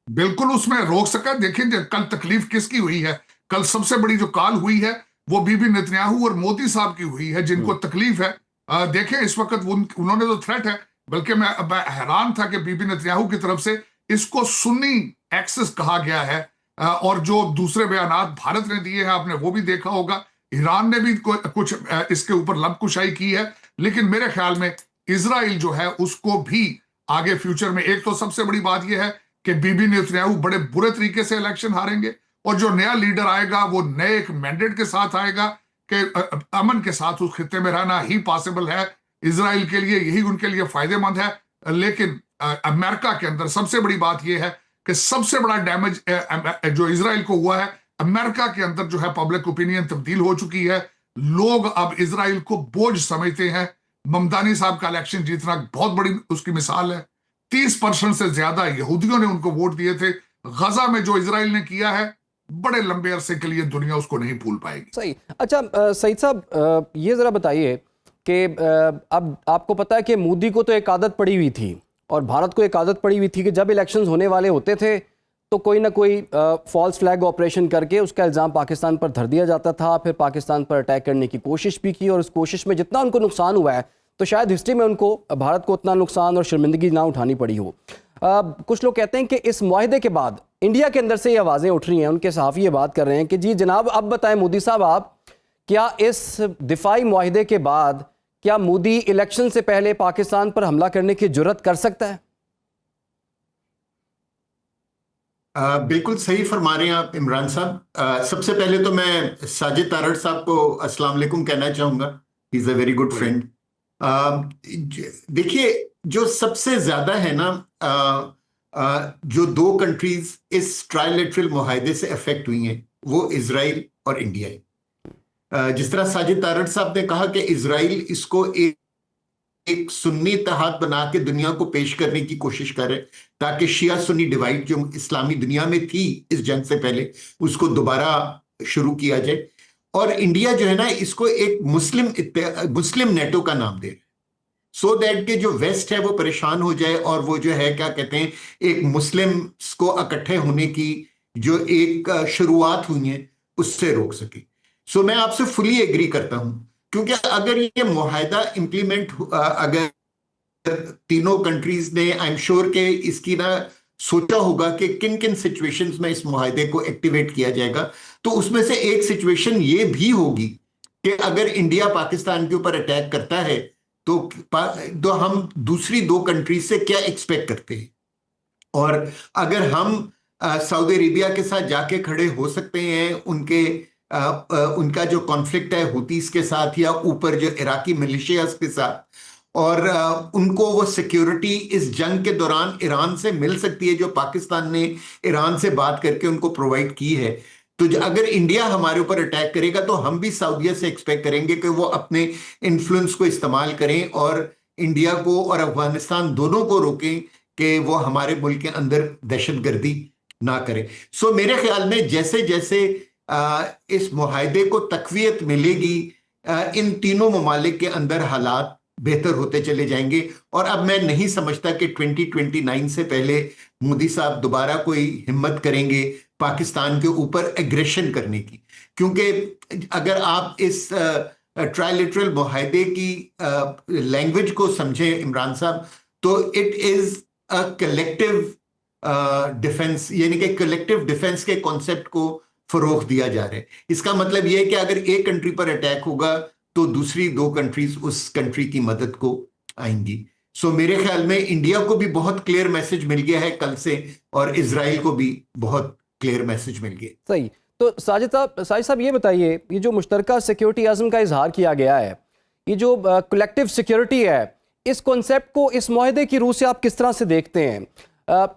बिल्कुल उसमें रोक सका। देखें कल तकलीफ किसकी हुई है। कल सबसे बड़ी जो कॉल हुई है वो बीबी नेतन्याहू और मोदी साहब की हुई है, जिनको तकलीफ है। देखें इस वक्त उन्होंने तो थ्रेट है, बल्कि मैं हैरान था कि बीबी नेतन्याहू की तरफ से इसको सुन्नी एक्सेस कहा गया है। और जो दूसरे बयानात भारत ने दिए हैं, आपने वो भी देखा होगा। ईरान ने भी कुछ इसके ऊपर लबकुशाई की है। लेकिन मेरे ख्याल में इजराइल जो है उसको भी आगे फ्यूचर में, एक तो सबसे बड़ी बात यह है कि बीबी नेतन्याहू बड़े बुरे तरीके से इलेक्शन हारेंगे, और जो नया लीडर आएगा वो नए एक मैंडेट के साथ आएगा कि अमन के साथ उस खित्ते में रहना ही पॉसिबल है इजराइल के लिए, यही उनके लिए फायदेमंद है। लेकिन अमेरिका के अंदर सबसे बड़ी बात यह है कि सबसे बड़ा डैमेज जो इजराइल को हुआ है, अमेरिका के अंदर जो है पब्लिक ओपिनियन तब्दील हो चुकी है। लोग अब इजराइल को बोझ समझते हैं। ममदानी साहब का इलेक्शन जीतना बहुत बड़ी उसकी मिसाल है। 30% से ज्यादा यहूदियों ने उनको वोट दिए थे। गजा में जो इजराइल ने किया है, बड़े लंबे अरसे के लिए दुनिया उसको नहीं भूल पाएगी। सही। अच्छा सईद साहब, ये ज़रा बताइए कि अब आपको पता है कि मोदी को तो एक आदत पड़ी हुई थी और भारत को एक आदत पड़ी हुई थी कि जब इलेक्शंस होने वाले होते थे तो कोई ना कोई फॉल्स फ्लैग ऑपरेशन करके उसका इल्ज़ाम पाकिस्तान पर धर दिया जाता था, फिर पाकिस्तान पर अटैक करने की कोशिश भी की और उस कोशिश में जितना उनको नुकसान हुआ है तो शायद हिस्ट्री में उनको, भारत को, उतना नुकसान और शर्मिंदगी ना उठानी पड़ी हो। कुछ लोग कहते हैं कि इस मुआहदे के बाद इंडिया के अंदर से ये आवाज़ें उठ रही हैं, उनके सहाफ़ी ये बात कर रहे हैं कि जी जनाब अब बताएं मोदी साहब, आप क्या इस दिफाई मुआहदे के बाद क्या मोदी इलेक्शन से पहले पाकिस्तान पर हमला करने की जुर्रत कर सकता है? बिल्कुल सही फरमा रहे हैं आप इमरान साहब। सबसे पहले तो मैं साजिद तारड़ साहब को अस्सलाम वालेकुम कहना चाहूंगा। He is a very good friend. देखिए, जो सबसे ज्यादा है ना, जो दो कंट्रीज इस ट्राइलेटरल मुआहदे से अफेक्ट हुई हैं वो इजराइल और इंडिया है। जिस तरह साजिद तारड़ साहब ने कहा कि इजराइल इसको एक सुन्नी इत्तेहाद बना के दुनिया को पेश करने की कोशिश करे ताकि शिया सुन्नी डिवाइड जो इस्लामी दुनिया में थी इस जंग से पहले उसको दोबारा शुरू किया जाए। और इंडिया जो है ना, इसको एक मुस्लिम नेटो का नाम दे रहा है, सो दैट के जो वेस्ट है वो परेशान हो जाए और वो जो है क्या कहते हैं, एक मुस्लिम को इकट्ठे होने की जो एक शुरुआत हुई है उससे रोक सके। सो मैं आपसे फुली एग्री करता हूं, क्योंकि अगर ये मुआहदा इंप्लीमेंट, अगर तीनों कंट्रीज ने, आई एम श्योर के इसकी ना सोचा होगा कि किन किन सिचुएशंस में इस मुआहदे को एक्टिवेट किया जाएगा, तो उसमें से एक सिचुएशन ये भी होगी कि अगर इंडिया पाकिस्तान के ऊपर अटैक करता है तो हम दूसरी दो कंट्रीज से क्या एक्सपेक्ट करते हैं, और अगर हम सऊदी अरेबिया के साथ जाके खड़े हो सकते हैं उनका जो कॉन्फ्लिक्ट है हुतीस के साथ या ऊपर जो इराकी मिलिशियाज के साथ, और उनको वो सिक्योरिटी इस जंग के दौरान ईरान से मिल सकती है जो पाकिस्तान ने ईरान से बात करके उनको प्रोवाइड की है। तो अगर इंडिया हमारे ऊपर अटैक करेगा तो हम भी सऊदीया से एक्सपेक्ट करेंगे कि वो अपने इन्फ्लुएंस को इस्तेमाल करें और इंडिया को और अफगानिस्तान दोनों को रोकें कि वो हमारे मुल्क के अंदर दहशतगर्दी ना करें। सो मेरे ख्याल में जैसे जैसे इस मुआहदे को तकवीयत मिलेगी, इन तीनों ममालिक के अंदर हालात बेहतर होते चले जाएंगे। और अब मैं नहीं समझता कि 2029 से पहले मोदी साहब दोबारा कोई हिम्मत करेंगे पाकिस्तान के ऊपर एग्रेशन करने की, क्योंकि अगर आप इस ट्राइलेटरल मुआहदे की लैंग्वेज को समझें इमरान साहब, तो it is a collective defence, यानी कि कलेक्टिव डिफेंस के कॉन्सेप्ट को फरोग दिया जा रहा है। इसका मतलब यह है कि अगर एक कंट्री पर अटैक होगा तो दूसरी दो कंट्रीज उस कंट्री की मदद को आएंगी। सो मेरे ख्याल में इंडिया को भी बहुत क्लियर मैसेज मिल गया है कल से, और इजराइल को भी बहुत क्लियर मैसेज मिल गया। सही। तो साजिद साहब ये बताइए, ये जो मुश्तरका सिक्योरिटी आज़म का इजहार किया गया है, ये जो कलेक्टिव सिक्योरिटी है, इस कॉन्सेप्ट को इस मुआहदे की रूह से आप किस तरह से देखते हैं?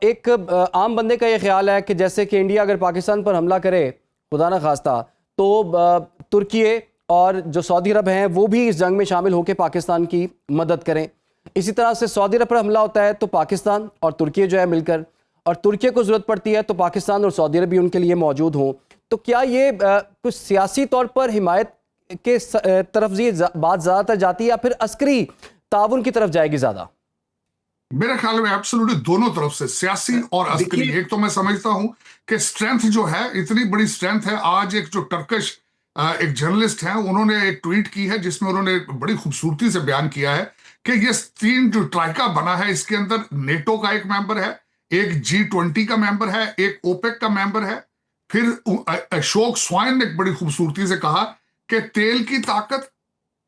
एक आम बंदे का ये ख्याल है कि जैसे कि इंडिया अगर पाकिस्तान पर हमला करे खुदा न खास्ता, तो तुर्की और जो सऊदी अरब हैं वो भी इस जंग में शामिल होकर पाकिस्तान की मदद करें। इसी तरह से सऊदी अरब पर हमला होता है तो पाकिस्तान और तुर्की जो है मिलकर, और तुर्की को ज़रूरत पड़ती है तो पाकिस्तान और सऊदी अरब भी उनके लिए मौजूद हों। तो क्या ये कुछ सियासी तौर पर हिमायत के तरफ ये बात ज़्यादातर जाती है या फिर अस्करी ताउन की तरफ जाएगी ज़्यादा? मेरे ख्याल में एब्सोल्युटली दोनों तरफ से, सियासी और अस्करी। एक तो मैं समझता हूं कि स्ट्रेंथ जो है, इतनी बड़ी स्ट्रेंथ है। आज एक जो टर्किश एक जर्नलिस्ट है, उन्होंने एक ट्वीट की है जिसमें उन्होंने बड़ी खूबसूरती से बयान किया है कि ये तीन जो ट्राइका बना है, इसके अंदर नेटो का एक मेंबर है, एक G20 का मेंबर है, एक ओपेक का मेंबर है। फिर अशोक स्वाइन ने बड़ी खूबसूरती से कहा कि तेल की ताकत,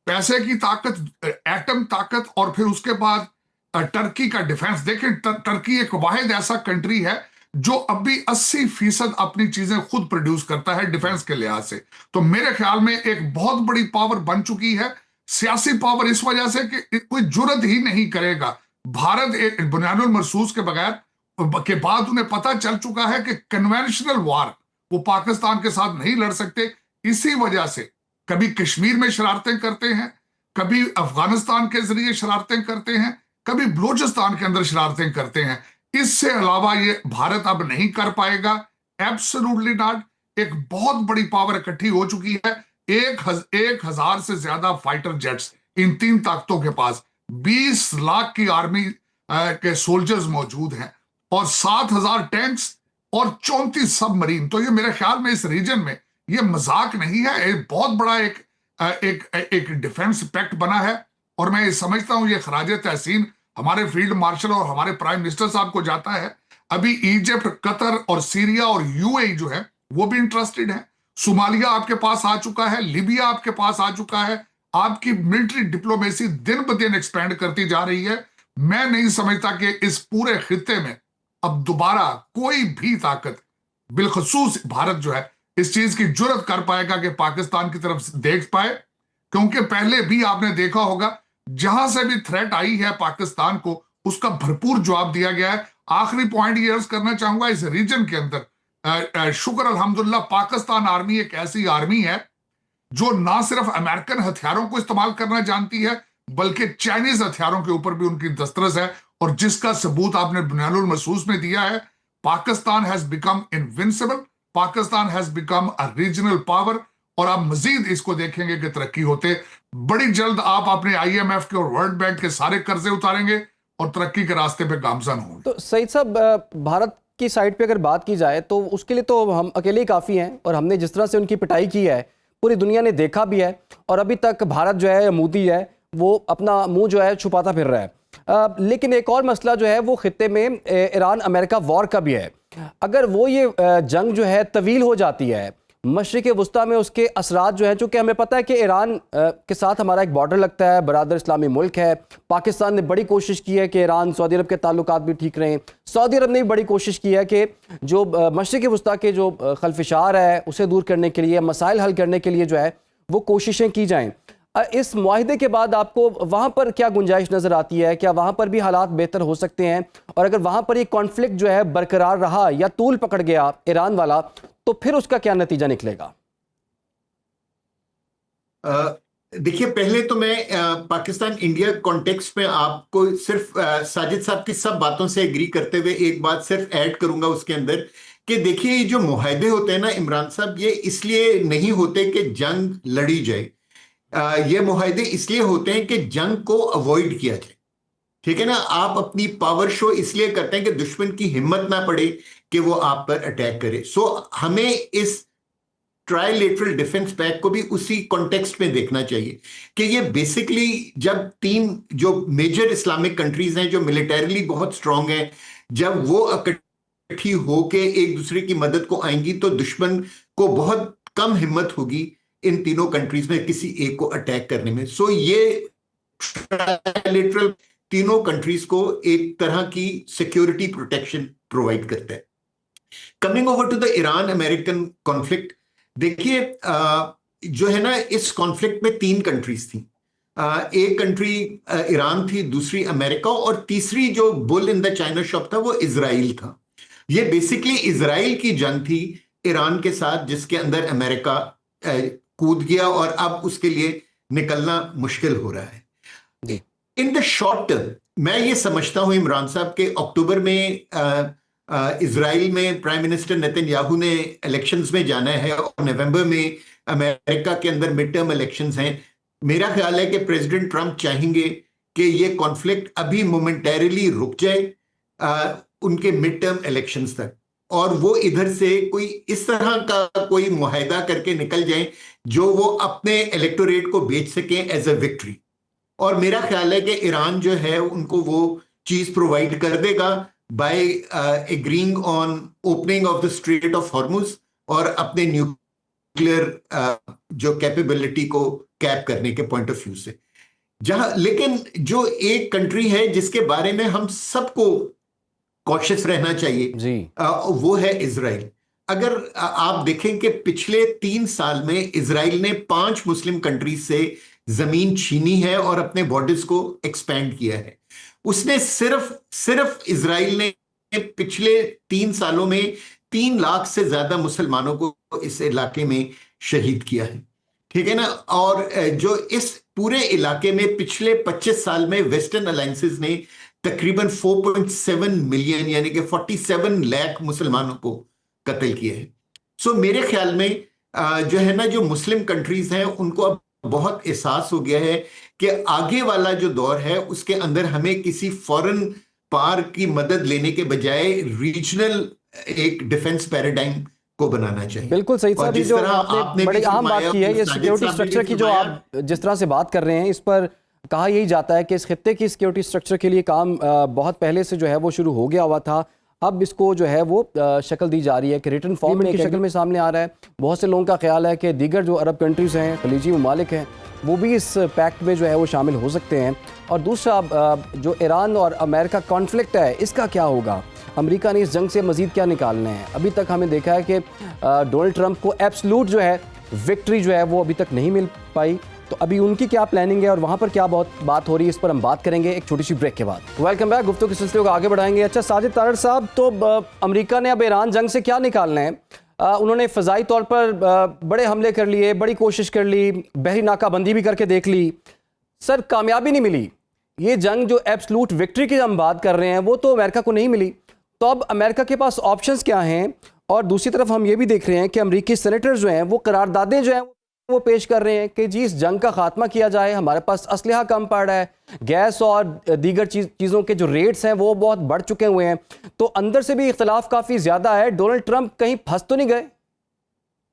पैसे की ताकत, एटम ताकत, और फिर उसके बाद टर्की का डिफेंस। देखें, टर्की एक वाहिद ऐसा कंट्री है जो अभी 80% अपनी चीजें खुद प्रोड्यूस करता है डिफेंस के लिहाज से। तो मेरे ख्याल में एक बहुत बड़ी पावर बन चुकी है, सियासी पावर, इस वजह से कि कोई जुर्रत ही नहीं करेगा। भारत एक बुनियादुल मरसूस के बगैर के बाद उन्हें पता चल चुका है कि कन्वेंशनल वार वो पाकिस्तान के साथ नहीं लड़ सकते। इसी वजह से कभी कश्मीर में शरारतें करते हैं, कभी अफगानिस्तान के जरिए शरारतें करते हैं, कभी बलूचिस्तान के अंदर शरारतें करते हैं। इससे अलावा ये भारत अब नहीं कर पाएगा, एब्सोल्युटली नॉट। एक बहुत बड़ी पावर इकट्ठी हो चुकी है, 1,000 से ज्यादा फाइटर जेट्स इन तीन ताकतों के पास, 20 लाख की आर्मी के सोल्जर्स मौजूद हैं और 7,000 टैंक्स और 34 सबमरीन। तो ये मेरे ख्याल में इस रीजन में ये मजाक नहीं है, एक बहुत बड़ा एक डिफेंस पैक्ट बना है। और मैं ये समझता हूं ये खराजे तहसीन हमारे फील्ड मार्शल और हमारे प्राइम मिनिस्टर साहब को जाता है। अभी इजिप्ट, कतर और सीरिया और यूएई जो है वो भी इंटरेस्टेड है। सोमालिया आपके पास आ चुका है, लीबिया आपके पास आ चुका है। आपकी मिलिट्री डिप्लोमेसी दिन ब दिन एक्सपेंड करती जा रही है। मैं नहीं समझता कि इस पूरे खित्ते में अब दोबारा कोई भी ताकत, बिलखसूस भारत जो है, इस चीज की जुर्रत कर पाएगा कि पाकिस्तान की तरफ देख पाए। क्योंकि पहले भी आपने देखा होगा जहां से भी थ्रेट आई है पाकिस्तान को उसका भरपूर जवाब दिया गया है। आखिरी पॉइंट ये अर्ज करना चाहूंगा, इस रीजन के अंदर शुक्र अल्हम्दुलिल्लाह पाकिस्तान आर्मी एक ऐसी आर्मी है जो ना सिर्फ अमेरिकन हथियारों को इस्तेमाल करना जानती है बल्कि चाइनीज हथियारों के ऊपर भी उनकी दस्तरस है, और जिसका सबूत आपने बुनियादुल मरसूस में दिया है। Pakistan has become invincible, Pakistan has become a regional power, और आप मजीद इसको देखेंगे कि तरक्की होते बड़ी जल्द आप अपने IMF के और वर्ल्ड बैंक के सारे कर्जे उतारेंगे और तरक्की के रास्ते पे गामजन होंगे। तो सईद साहब, भारत की साइड पे अगर बात की जाए तो उसके लिए तो हम अकेले ही काफ़ी हैं, और हमने जिस तरह से उनकी पिटाई की है पूरी दुनिया ने देखा भी है, और अभी तक भारत जो है, मोदी है, वो अपना मुंह जो है छुपाता फिर रहा है। लेकिन एक और मसला जो है वो खित्ते में ईरान अमेरिका वॉर का भी है। अगर वो ये जंग जो है तवील हो जाती है, मशरिक़ वस्ता में उसके असरात जो हैं, चूँकि हमें पता है कि ईरान के साथ हमारा एक बॉर्डर लगता है, बरादर इस्लामी मुल्क है। पाकिस्तान ने बड़ी कोशिश की है कि ईरान सऊदी अरब के ताल्लुकात भी ठीक रहें। सऊदी अरब ने भी बड़ी कोशिश की है कि जो मशरिक़ वस्ता के जो खलफिशार है उसे दूर करने के लिए, मसाइल हल करने के लिए जो है वो कोशिशें की जाएँ। इस मुआहिदे के बाद आपको वहाँ पर क्या गुंजाइश नज़र आती है? क्या वहाँ पर भी हालात बेहतर हो सकते हैं? और अगर वहाँ पर ये कॉन्फ्लिक्ट जो है बरकरार रहा या तूल पकड़ गया ईरान वाला, तो फिर उसका क्या नतीजा निकलेगा? देखिए, पहले तो मैं पाकिस्तान इंडिया कॉन्टेक्स्ट में आपको सिर्फ साजिद साहब की सब बातों से एग्री करते हुए एक बात सिर्फ ऐड करूंगा उसके अंदर, कि देखिए ये जो मुआहिदे होते हैं ना इमरान साहब, ये इसलिए नहीं होते कि जंग लड़ी जाए। ये मुआहिदे इसलिए होते हैं कि जंग को अवॉइड किया जाए। ठीक है ना, आप अपनी पावर शो इसलिए करते हैं कि दुश्मन की हिम्मत ना पड़े कि वो आप पर अटैक करे। सो हमें इस ट्राइलेटरल डिफेंस पैक्ट को भी उसी कॉन्टेक्स्ट में देखना चाहिए कि ये बेसिकली जब तीन जो मेजर इस्लामिक कंट्रीज हैं जो मिलिटरीली बहुत स्ट्रांग हैं, जब वो इकट्ठी होके एक दूसरे की मदद को आएंगी तो दुश्मन को बहुत कम हिम्मत होगी इन तीनों कंट्रीज में किसी एक को अटैक करने में। सो ये ट्राइलेटरल तीनों कंट्रीज को एक तरह की सिक्योरिटी प्रोटेक्शन प्रोवाइड करता है। Coming over to the Iran American conflict, देखिए जो है ना, इस कॉन्फ्लिक्ट में तीन कंट्रीज थी। एक कंट्री ईरान थी, दूसरी अमेरिका, और तीसरी जो bull in the China shop था वो इजराइल था। ये बेसिकली इजराइल की जंग थी ईरान के साथ, जिसके अंदर अमेरिका कूद गया और अब उसके लिए निकलना मुश्किल हो रहा है। इन द शॉर्ट टर्म मैं ये समझता हूं इमरान साहब के अक्टूबर में इजराइल में प्राइम मिनिस्टर नेतन्याहू ने इलेक्शंस में जाना है और नवंबर में अमेरिका के अंदर मिड टर्म इलेक्शंस हैं। मेरा ख्याल है कि प्रेसिडेंट ट्रंप चाहेंगे कि ये कॉन्फ्लिक्ट अभी मोमेंटरीली रुक जाए उनके मिड टर्म इलेक्शंस तक, और वो इधर से कोई इस तरह का कोई मुआहिदा करके निकल जाए जो वो अपने इलेक्टोरेट को बेच सकें एज अ विक्ट्री। और मेरा ख्याल है कि ईरान जो है उनको वो चीज प्रोवाइड कर देगा by agreeing on opening of the strait of Hormuz और अपने न्यूक्लियर जो कैपेबिलिटी को कैप करने के पॉइंट ऑफ व्यू से। जहां लेकिन जो एक कंट्री है जिसके बारे में हम सबको कॉशियस रहना चाहिए जी। वो है इजराइल। अगर आप देखें कि पिछले 3 साल में इजराइल ने 5 मुस्लिम कंट्रीज से जमीन छीनी है और अपने बॉर्डर्स को एक्सपेंड किया है। उसने सिर्फ इजराइल ने पिछले 3 सालों में 3 लाख से ज्यादा मुसलमानों को इस इलाके में शहीद किया है, ठीक है ना। और जो इस पूरे इलाके में पिछले 25 साल में वेस्टर्न अलायंसेस ने तकरीबन 4.7 मिलियन यानी कि 47 लाख मुसलमानों को कत्ल किया है। सो मेरे ख्याल में जो है ना, जो मुस्लिम कंट्रीज हैं उनको अब बहुत एहसास हो गया है कि आगे वाला जो दौर है उसके अंदर हमें किसी फॉरेन पार की मदद लेने के बजाय रीजनल एक डिफेंस पैराडाइम को बनाना चाहिए। बिल्कुल सही और साहब, ये जिस जो तरह आपने आपने बड़ी भी अहम बात फरमाया, की है, ये साजिद सिक्योरिटी साहब ने भी स्ट्रक्चर की जो फरमाया, आप जिस तरह से बात कर रहे हैं, इस पर कहा यही जाता है कि इस खित्ते की सिक्योरिटी स्ट्रक्चर के लिए काम बहुत पहले से जो है वो शुरू हो गया हुआ था। अब इसको जो है वो शक्ल दी जा रही है कि रिटर्न फॉर्म की शक्ल में सामने आ रहा है। बहुत से लोगों का ख्याल है कि दीगर जो अरब कंट्रीज़ हैं, खलीजी ममालिक हैं, वो भी इस पैक्ट में जो है वो शामिल हो सकते हैं। और दूसरा जो ईरान और अमेरिका कॉन्फ्लिक्ट है, इसका क्या होगा? अमेरिका ने इस जंग से मज़ीद क्या निकालना है? अभी तक हमें देखा है कि डोनाल्ड ट्रंप को एब्सोल्यूट जो है विक्ट्री जो है वो अभी तक नहीं मिल पाई। तो अभी उनकी क्या प्लानिंग है और वहाँ पर क्या बहुत बात हो रही है, इस पर हम बात करेंगे एक छोटी सी ब्रेक के बाद। वेलकम बैक, गुफ्तगू के सिलसिले को आगे बढ़ाएंगे। अच्छा साजिद तारड़ साहब, तो अमेरिका ने अब ईरान जंग से क्या निकालना है? उन्होंने फ़ज़ाई तौर पर बड़े हमले कर लिए, बड़ी कोशिश कर ली, बहरी नाकाबंदी भी करके देख ली, सर कामयाबी नहीं मिली। ये जंग जो एब्सोल्यूट विक्ट्री की हम बात कर रहे हैं वो तो अमेरिका को नहीं मिली। तो अब अमेरिका के पास ऑप्शंस क्या हैं? और दूसरी तरफ हम ये भी देख रहे हैं कि अमेरिकी सेनेटर्स जो हैं वो करारदादें जो हैं वो पेश कर रहे हैं कि जी इस जंग का खात्मा किया जाए, हमारे पास असलहा कम पड़ रहा है, गैस और दीगर चीज़ों के जो रेट्स हैं वो बहुत बढ़ चुके हुए हैं। तो अंदर से भी इख्तलाफ काफ़ी ज़्यादा है। डोनाल्ड ट्रंप कहीं फंस तो नहीं गए?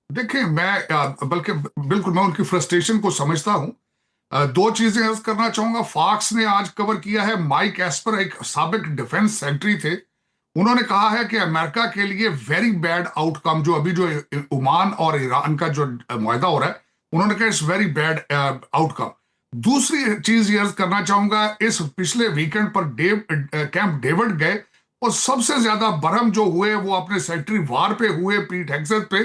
देखिए, मैं बल्कि बिल्कुल मैं उनकी फ्रस्ट्रेशन को समझता हूं। 2 चीजें अर्ज करना चाहूंगा। फॉक्स ने आज कवर किया है, माइक एस्पर एक साबिक डिफेंस सेक्रेटरी थे, उन्होंने कहा है कि अमेरिका के लिए वेरी बैड आउटकम जो अभी जो ओमान और ईरान का जो मुआहदा हो रहा है, उन्होंने कहा इट्स वेरी बैड आउटकम। दूसरी चीज ये अर्ज करना चाहूंगा, इस पिछले वीकेंड पर कैंप डेविड गए और सबसे ज्यादा बरहम जो हुए वो अपने सेक्रेटरी वार पे हुए, पीट हेग्सेथ पे,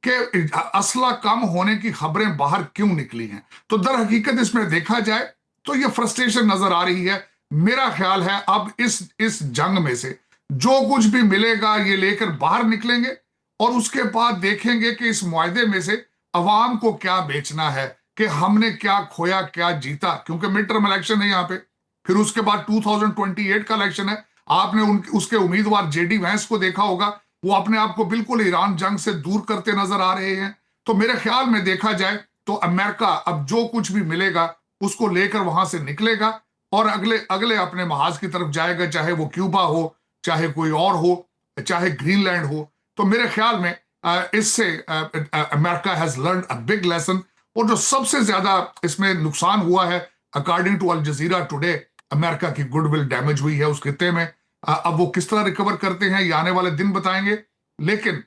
कि असला कम होने की खबरें बाहर क्यों निकली हैं। तो दर हकीकत इसमें देखा जाए तो ये फ्रस्ट्रेशन नजर आ रही है। मेरा ख्याल है अब इस जंग में से जो कुछ भी मिलेगा ये लेकर बाहर निकलेंगे और उसके बाद देखेंगे कि इस मुआहदे में से अवाम को क्या बेचना है, कि हमने क्या खोया क्या जीता, क्योंकि मिड टर्म इलेक्शन है यहाँ पे, फिर उसके बाद 2028 का इलेक्शन है। आपने उसके उम्मीदवार जेडी वैंस को देखा होगा, वो अपने आप को बिल्कुल ईरान जंग से दूर करते नजर आ रहे हैं। तो मेरे ख्याल में देखा जाए तो अमेरिका अब जो कुछ भी मिलेगा उसको लेकर वहां से निकलेगा और अगले अपने महाज की तरफ जाएगा, चाहे वो क्यूबा हो, चाहे कोई और हो, चाहे ग्रीनलैंड हो। तो मेरे ख्याल में इससे America has learn a big lesson. और जो सबसे ज्यादा इसमें नुकसान हुआ है, according to Al Jazeera today, America की गुडविल डैमेज हुई है उस खित्ते में। अब वो किस तरह रिकवर करते हैं ये आने वाले दिन बताएंगे, लेकिन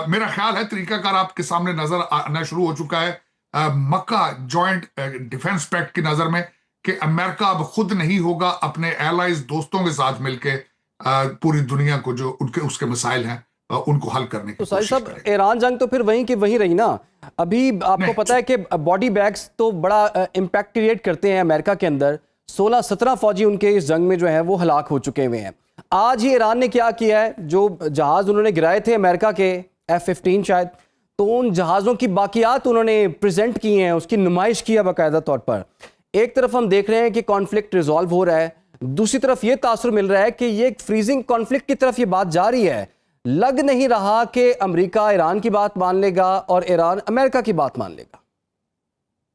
मेरा ख्याल है तरीकाकार आपके सामने नजर आना शुरू हो चुका है मक्का जॉइंट डिफेंस पैक्ट की नजर में, कि अमेरिका अब खुद नहीं होगा, अपने एलाइज दोस्तों के साथ मिलकर पूरी दुनिया को जो उसके मसाइल हैं उनको हल करने की तो साहिब कोशिश साहब, करेगा। ईरान जंग तो फिर वहीं की वहीं रही ना। अभी आपको पता है कि बॉडी बैग्स तो बड़ा इम्पैक्ट क्रिएट करते हैं अमेरिका के अंदर। 16-17 फौजी उनके इस जंग में जो है वो हलाक हो चुके हुए हैं। आज ही ईरान ने क्या किया है, जो जहाज उन्होंने गिराए थे अमेरिका के F-15 शायद, तो उन जहाज़ों की बाकियात उन्होंने प्रेजेंट की हैं, उसकी नुमाइश की है बाकायदा तौर पर। एक तरफ हम देख रहे हैं कि कॉन्फ्लिक्ट रिजॉल्व हो रहा है, दूसरी तरफ ये तासुर मिल रहा है कि ये एक फ्रीजिंग कॉन्फ्लिक्ट की तरफ ये बात जा रही है। लग नहीं रहा कि अमेरिका ईरान की बात मान लेगा और ईरान अमेरिका की बात मान लेगा।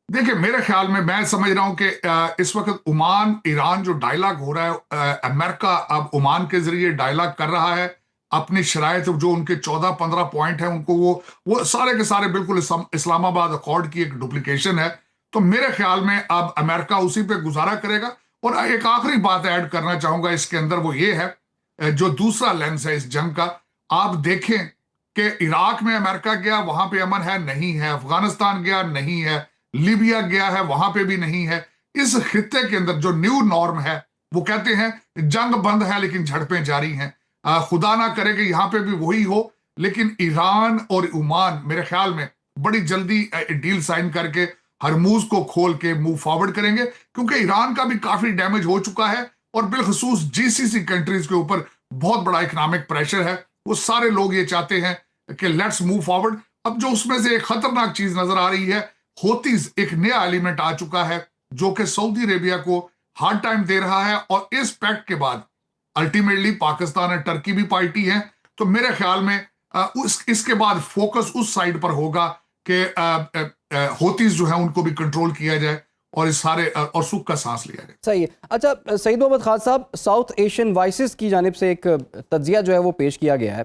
देखिए, मेरे ख्याल में मैं समझ रहा हूं कि इस वक्त ओमान ईरान जो डायलॉग हो रहा है, अमेरिका अब ओमान के जरिए डायलॉग कर रहा है। अपनी शराइत जो उनके 14-15 पॉइंट है उनको वो सारे के सारे बिल्कुल इस्लामाबाद अकॉर्ड की एक डुप्लीकेशन है। तो मेरे ख्याल में अब अमेरिका उसी पे गुजारा करेगा। और एक आखिरी बात ऐड करना चाहूंगा इसके अंदर, वो ये है जो दूसरा लेंस है इस जंग का। आप देखें कि इराक में अमेरिका गया, वहां पे अमन है नहीं है, अफगानिस्तान गया नहीं है, लीबिया गया है वहां पे भी नहीं है। इस खित्ते के अंदर जो न्यू नॉर्म है, वो कहते हैं जंग बंद है लेकिन झड़पें जारी हैं। खुदा ना करे कि यहाँ पे भी वही हो, लेकिन ईरान और ओमान मेरे ख्याल में बड़ी जल्दी डील साइन करके हरमूज को खोल के मूव फॉरवर्ड करेंगे, क्योंकि ईरान का भी काफी डैमेज हो चुका है और बिलखसूस जीसीसी कंट्रीज के ऊपर बहुत बड़ा इकोनॉमिक प्रेशर है। वो सारे लोग ये चाहते हैं कि लेट्स मूव फॉरवर्ड। अब जो उसमें से एक खतरनाक चीज नजर आ रही है, होतीज एक नया एलिमेंट आ चुका है जो कि सऊदी अरेबिया को हार्ड टाइम दे रहा है, और इस पैक्ट के बाद अल्टीमेटली पाकिस्तान और टर्की भी पार्टी है। तो मेरे ख्याल में इसके बाद फोकस उस साइड पर होगा कि होतीज जो है उनको भी कंट्रोल किया जाए और इस सारे और सुख का सांस लिया जाए। सही है। अच्छा सईद मोहम्मद खान साहब, साउथ एशियन वॉइसेस की जानिब से एक तज्जिया जो है वो पेश किया गया है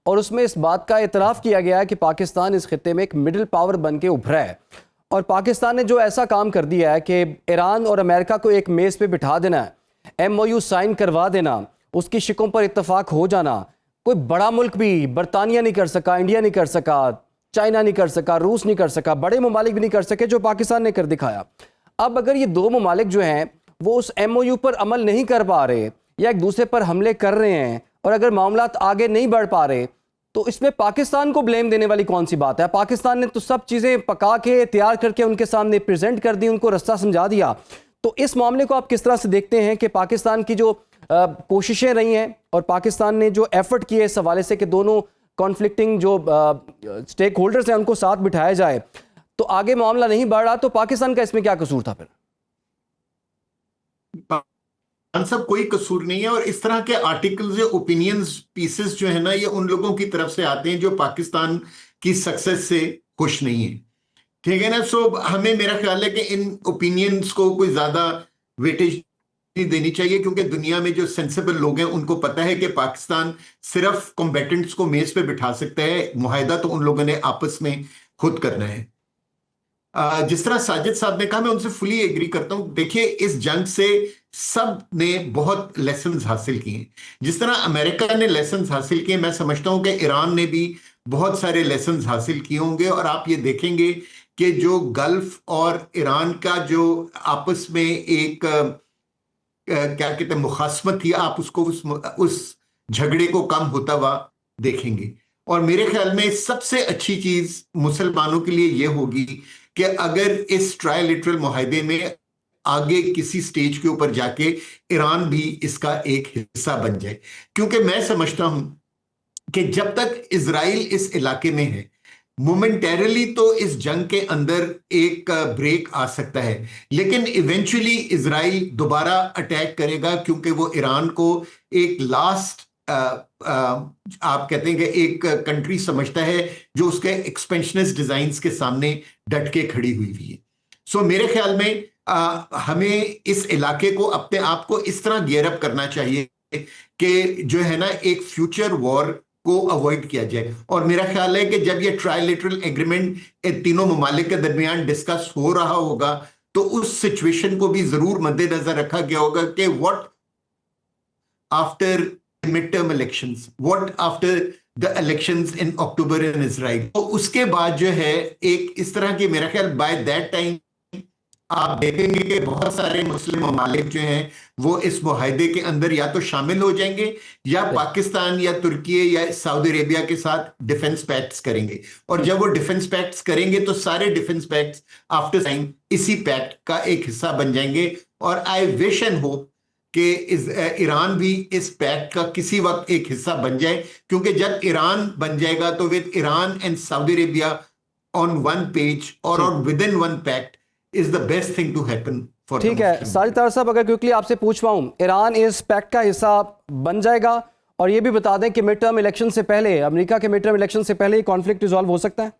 और उसमें इस बात का इतराफ़ किया गया है कि पाकिस्तान इस खित्ते में एक मिडिल पावर बन के उभरा है, और पाकिस्तान ने जो ऐसा काम कर दिया है कि ईरान और अमेरिका को एक मेज़ पे बिठा देना, MOU साइन करवा देना, उसकी शिकों पर इत्तफाक हो जाना, कोई बड़ा मुल्क भी, बरतानिया नहीं कर सका, इंडिया नहीं कर सका, चाइना नहीं कर सका, रूस नहीं कर सका, बड़े ममालिक भी नहीं कर सके जो पाकिस्तान ने कर दिखाया। अब अगर ये दो ममालिक जो हैं वो उस MOU पर अमल नहीं कर पा रहे या एक दूसरे पर हमले कर रहे हैं, और अगर मामलात आगे नहीं बढ़ पा रहे, तो इसमें पाकिस्तान को ब्लेम देने वाली कौन सी बात है? पाकिस्तान ने तो सब चीज़ें पका के तैयार करके उनके सामने प्रेजेंट कर दी, उनको रास्ता समझा दिया। तो इस मामले को आप किस तरह से देखते हैं कि पाकिस्तान की जो कोशिशें रही हैं और पाकिस्तान ने जो एफर्ट किए इस हवाले से कि दोनों कॉन्फ्लिक्टिंग जो स्टेक होल्डर्स हैं उनको साथ बिठाया जाए, तो आगे मामला नहीं बढ़ रहा, तो पाकिस्तान का इसमें क्या कसूर था फिर? सब कोई कसूर नहीं है, और इस तरह के आर्टिकल्स या ओपिनियंस पीसेस जो है ना, ये उन लोगों की तरफ से आते हैं जो पाकिस्तान की सक्सेस से खुश नहीं है, ठीक है ना। सो हमें, मेरा ख्याल है कि इन ओपिनियंस को कोई ज्यादा वेटेज नहीं देनी चाहिए, क्योंकि दुनिया में जो सेंसिबल लोग हैं उनको पता है कि पाकिस्तान सिर्फ कॉम्बेटेंट्स को मेज पे बिठा सकता है, मुआहिदा तो उन लोगों ने आपस में खुद करना है। जिस तरह साजिद साहब ने कहा, मैं उनसे फुली एग्री करता हूं। देखिए, इस जंग से सब ने बहुत लेसन्स हासिल किए। जिस तरह अमेरिका ने लेसन्स हासिल किए, मैं समझता हूं कि ईरान ने भी बहुत सारे लेसन्स हासिल किए होंगे, और आप ये देखेंगे कि जो गल्फ और ईरान का जो आपस में एक क्या कहते हैं मुखासमत थी, आप उसको उस झगड़े को कम होता हुआ देखेंगे। और मेरे ख्याल में सबसे अच्छी चीज मुसलमानों के लिए यह होगी कि अगर इस ट्रायलिटरल मुआहदे में आगे किसी स्टेज के ऊपर जाके ईरान भी इसका एक हिस्सा बन जाए, क्योंकि मैं समझता हूं कि जब तक इजराइल इस इलाके में है, मोमेंटरली तो इस जंग के अंदर एक ब्रेक आ सकता है, लेकिन इवेंचुअली इजराइल दोबारा अटैक करेगा, क्योंकि वो ईरान को एक लास्ट आप कहते हैं कि एक कंट्री समझता है जो उसके एक्सपेंशनिस्ट डिजाइन्स के सामने डट के खड़ी हुई है। सो मेरे ख्याल में हमें इस इलाके को, अपने आप को इस तरह गियर अप करना चाहिए कि जो है ना, एक फ्यूचर वॉर को अवॉइड किया जाए। और मेरा ख्याल है कि जब ये ट्रायलिटरल एग्रीमेंट तीनों ममालिक के दरमियान डिस्कस हो रहा होगा, तो उस सिचुएशन को भी जरूर मद्देनजर रखा गया होगा कि what after midterm elections, what after the elections in October in Israel। तो उसके बाद जो है एक इस तरह की, मेरा ख्याल by that time आप देखेंगे कि बहुत सारे मुस्लिम ममालिक जो हैं वो इस मुआहदे के अंदर या तो शामिल हो जाएंगे, या पाकिस्तान या तुर्की या सऊदी अरेबिया के साथ डिफेंस पैक्ट्स करेंगे। और जब वो डिफेंस पैक्ट्स करेंगे तो सारे डिफेंस पैक्ट्स आफ्टर टाइम इसी पैक्ट का एक हिस्सा बन जाएंगे। और आई विश एंड होप कि ईरान भी इस पैक्ट का किसी वक्त एक हिस्सा बन जाए, क्योंकि जब ईरान बन जाएगा तो with Iran and Saudi Arabia on one page और on with in one pact is the best thing to happen for. ठीक है साजिद तारड़ साहब, अगर क्विकली आपसे पूछ पाऊं, ईरान इस पैक्ट का हिस्सा बन जाएगा? और ये भी बता दें कि मिड टर्म इलेक्शन से पहले, अमेरिका के मिड टर्म इलेक्शन से पहले कॉन्फ्लिक्ट रिजॉल्व हो सकता है?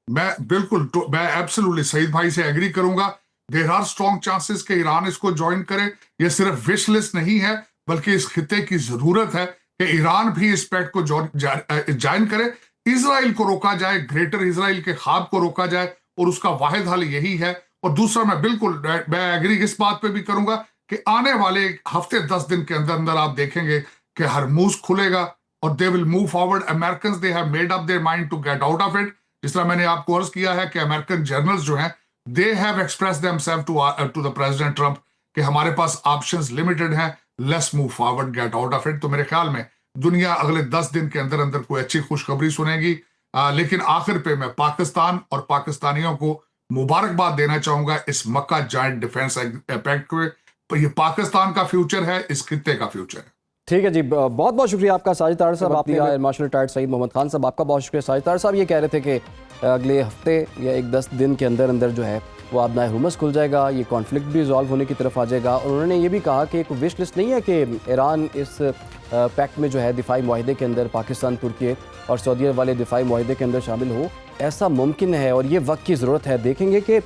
मैं बिल्कुल, मैं एब्सोल्युटली सईद भाई से एग्री करूंगा। देयर आर स्ट्रॉन्ग चांसेस कि ईरान इसको ज्वाइन करे। ये सिर्फ विश लिस्ट नहीं है, बल्कि इस खिते की जरूरत है कि ईरान भी इस पैक्ट को ज्वाइन करे। इजराइल को रोका जाए, ग्रेटर इजराइल के ख्वाब को रोका जाए, और उसका वाहिद हल यही है। और दूसरा, मैं एग्री इस बात पे भी करूंगा कि आने वाले हफ्ते 10 दिन के अंदर अंदर आप देखेंगे कि हरमूज खुलेगा और they will move forward. Americans they have made up their mind to get out of it. जिस तरह मैंने आपको अर्ज किया है कि अमेरिकन जर्नल्स जो हैं, they have expressed themselves to the President Trump कि हमारे पास options limited हैं, let's move forward, get out of it। तो मेरे ख्याल में दुनिया अगले 10 दिन के अंदर अंदर कोई अच्छी खुशखबरी सुनेगी। लेकिन आखिर पे मैं पाकिस्तान और पाकिस्तानियों को मुबारकबाद देना चाहूंगा इस मक्का जॉइंट डिफेंस पैक्ट को। ये पाकिस्तान का फ्यूचर है, इस खित्ते का फ्यूचर है। ठीक है जी, बहुत बहुत शुक्रिया आपका साजिद तार साहब। आपने air marshal retired Saeed Mohammad Khan sahab, आपका बहुत शुक्रिया। साजिद तार साहब ये कह रहे थे कि अगले हफ्ते या एक 10 दिन के अंदर अंदर जो है वो आबनाए हुर्मुज़ खुल जाएगा, ये कॉन्फ्लिक्ट भी रिजॉल्व होने की तरफ आ जाएगा। और उन्होंने ये भी कहा कि एक विश लिस्ट नहीं है कि ईरान इस पैक्ट में जो है दिफाई माहिदे के अंदर पाकिस्तान, तुर्की और सऊदी अरब वाले दिफाई माहिदे के अंदर शामिल हो। ऐसा मुमकिन है और ये वक्त की ज़रूरत है। देखेंगे कि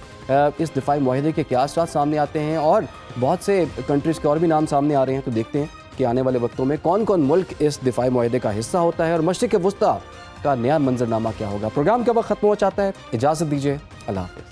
इस दिफाई माहिदे के क्या असरात सामने आते हैं और बहुत से कंट्रीज़ के और भी नाम सामने आ रहे हैं। तो देखते हैं कि आने वाले वक्तों में कौन कौन मुल्क इस दिफाई माहिदे का हिस्सा होता है और मशरिक़ वुस्ता का नया मंजरनामा क्या होगा। प्रोग्राम का वक्त ख़त्म हो जाता है, इजाज़त दीजिए, अल्लाह हाफ़िज़।